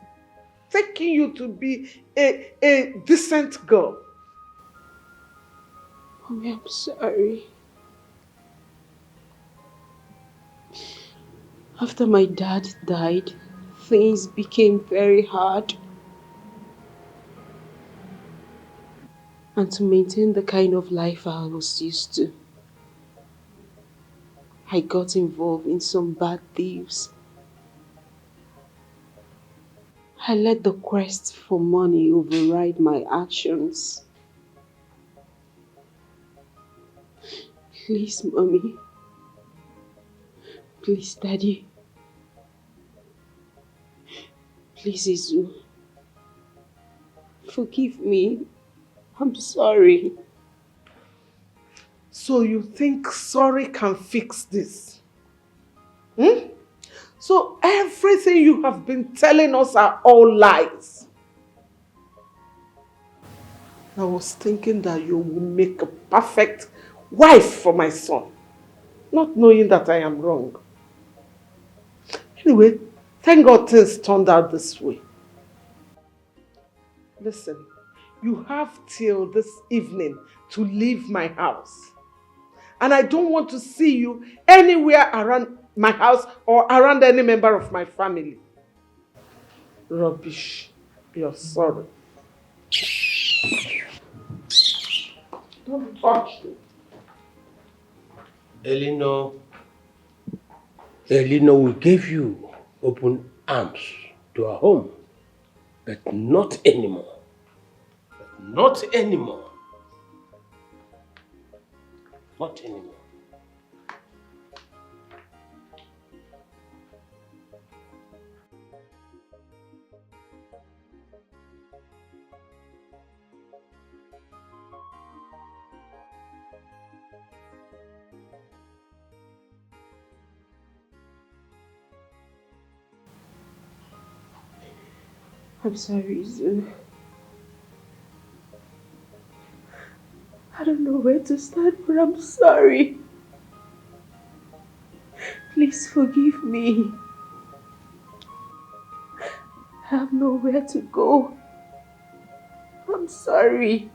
taking you to be a decent girl. Mommy, I'm sorry. After my dad died, things became very hard. And to maintain the kind of life I was used to, I got involved in some bad thieves. I let the quest for money override my actions. Please, Mommy. Please, Daddy. Please, Izu. Forgive me. I'm sorry. So you think sorry can fix this? Hmm? So everything you have been telling us are all lies. I was thinking that you would make a perfect wife for my son, not knowing that I am wrong. Anyway, thank God things turned out this way. Listen, you have till this evening to leave my house. And I don't want to see you anywhere around my house or around any member of my family. Rubbish. You're sorry. Don't touch me. Elinor will give you open arms to her home, but not anymore. Not anymore. Not anymore. I'm sorry, Zoo. I don't know where to start, but I'm sorry. Please forgive me. I have nowhere to go. I'm sorry.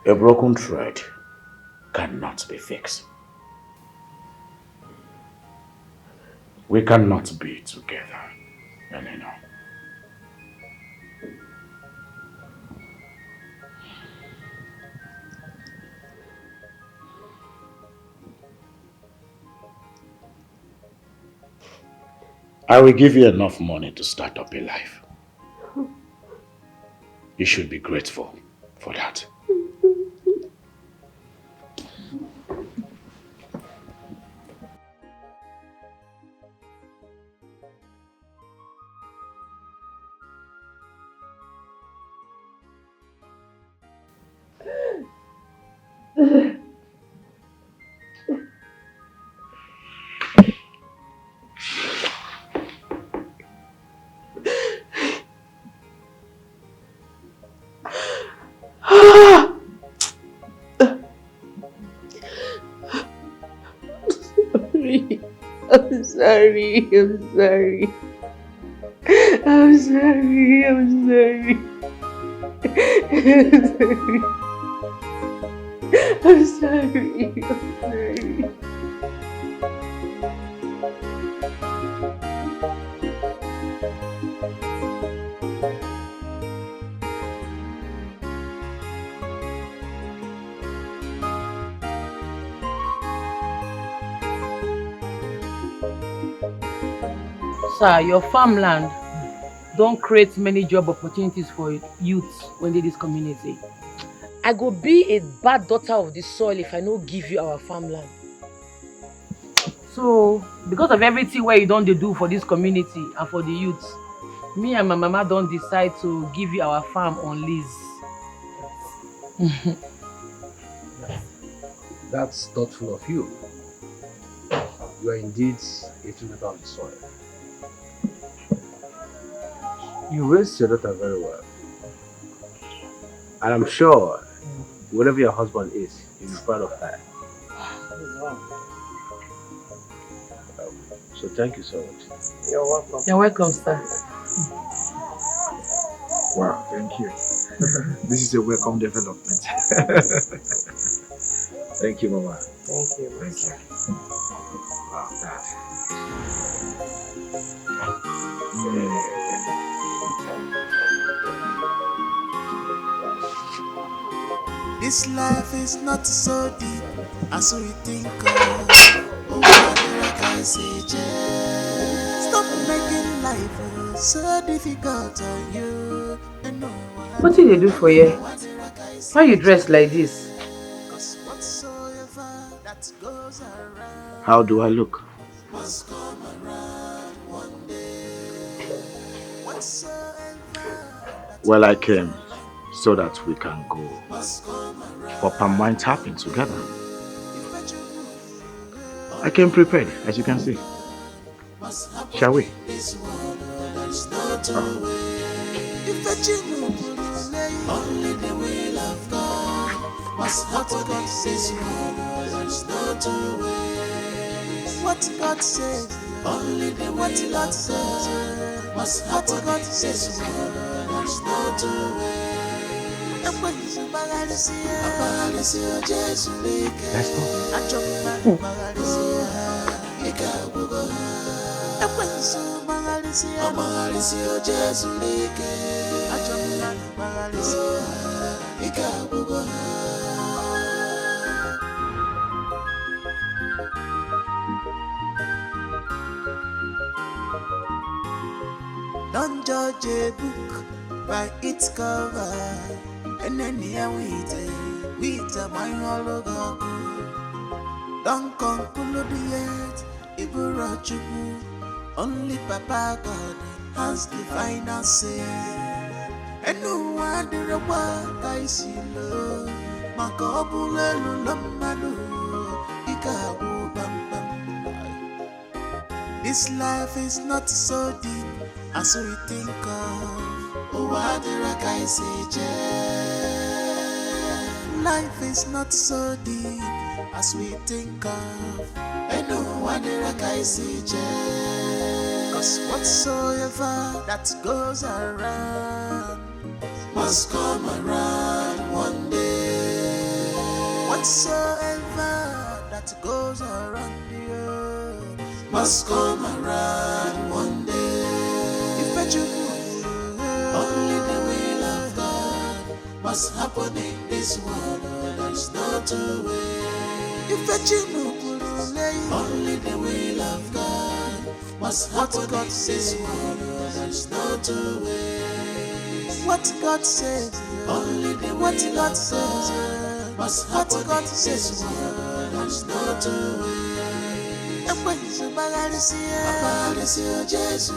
A broken thread cannot be fixed. We cannot be together anymore. I will give you enough money to start up a life. You should be grateful for that. I'm sorry. I'm sorry. I'm sorry. I'm sorry. I'm sorry. I'm sorry. Sir, your farmland don't create many job opportunities for youths when they this community. I go be a bad daughter of the soil if I no give you our farmland. So, because of everything where you don't do for this community and for the youths, me and my mama don't decide to give you our farm on lease. That's thoughtful of you. You are indeed a true daughter of the soil. You raised your daughter very well. And I'm sure, whatever your husband is, you'll be proud of her. So thank you so much. You're welcome. You're welcome, sir. Wow, thank you. This is a welcome development. Thank you, Mama. Thank you. Thank you. Wow, Dad. This life is not so deep as we think of. Oh, like I say, stop making life so difficult on you. What did they do for you? Why you dressed like this? How do I look? Well, I came so that we can go for Palmwine tapping together. I came prepared, as you can see. Shall we? Only the will of God must what God says. There's no two ways. What God says, only the what God says. Must what God says. There's no two ways. And when you Magalisia, Jesus, let's go. I jump Magalisia, Ikabugo. And when you Magalisia, Jesus, I jump Magalisia, Ikabugo. Don't judge a book by its cover. And then here with a my hologram. Don't conclude yet, Iburachubu. Only Papa God has the final say. And no one did a work I see love. Makobule Lulamadu, Ikabu Bam Bam. This life is not so deep as we think of. Oh, what did I say, life is not so deep as we think of. And no one did I say, cause whatsoever that goes around must come around one day. Whatsoever that goes around the earth must come around one day. If you only the will of God must happen in this world, there's no two ways. If you only the will of God must happen in this world, there's no two ways. What God says, only the what God says must happen in this world, there's no two ways. And when you Jesus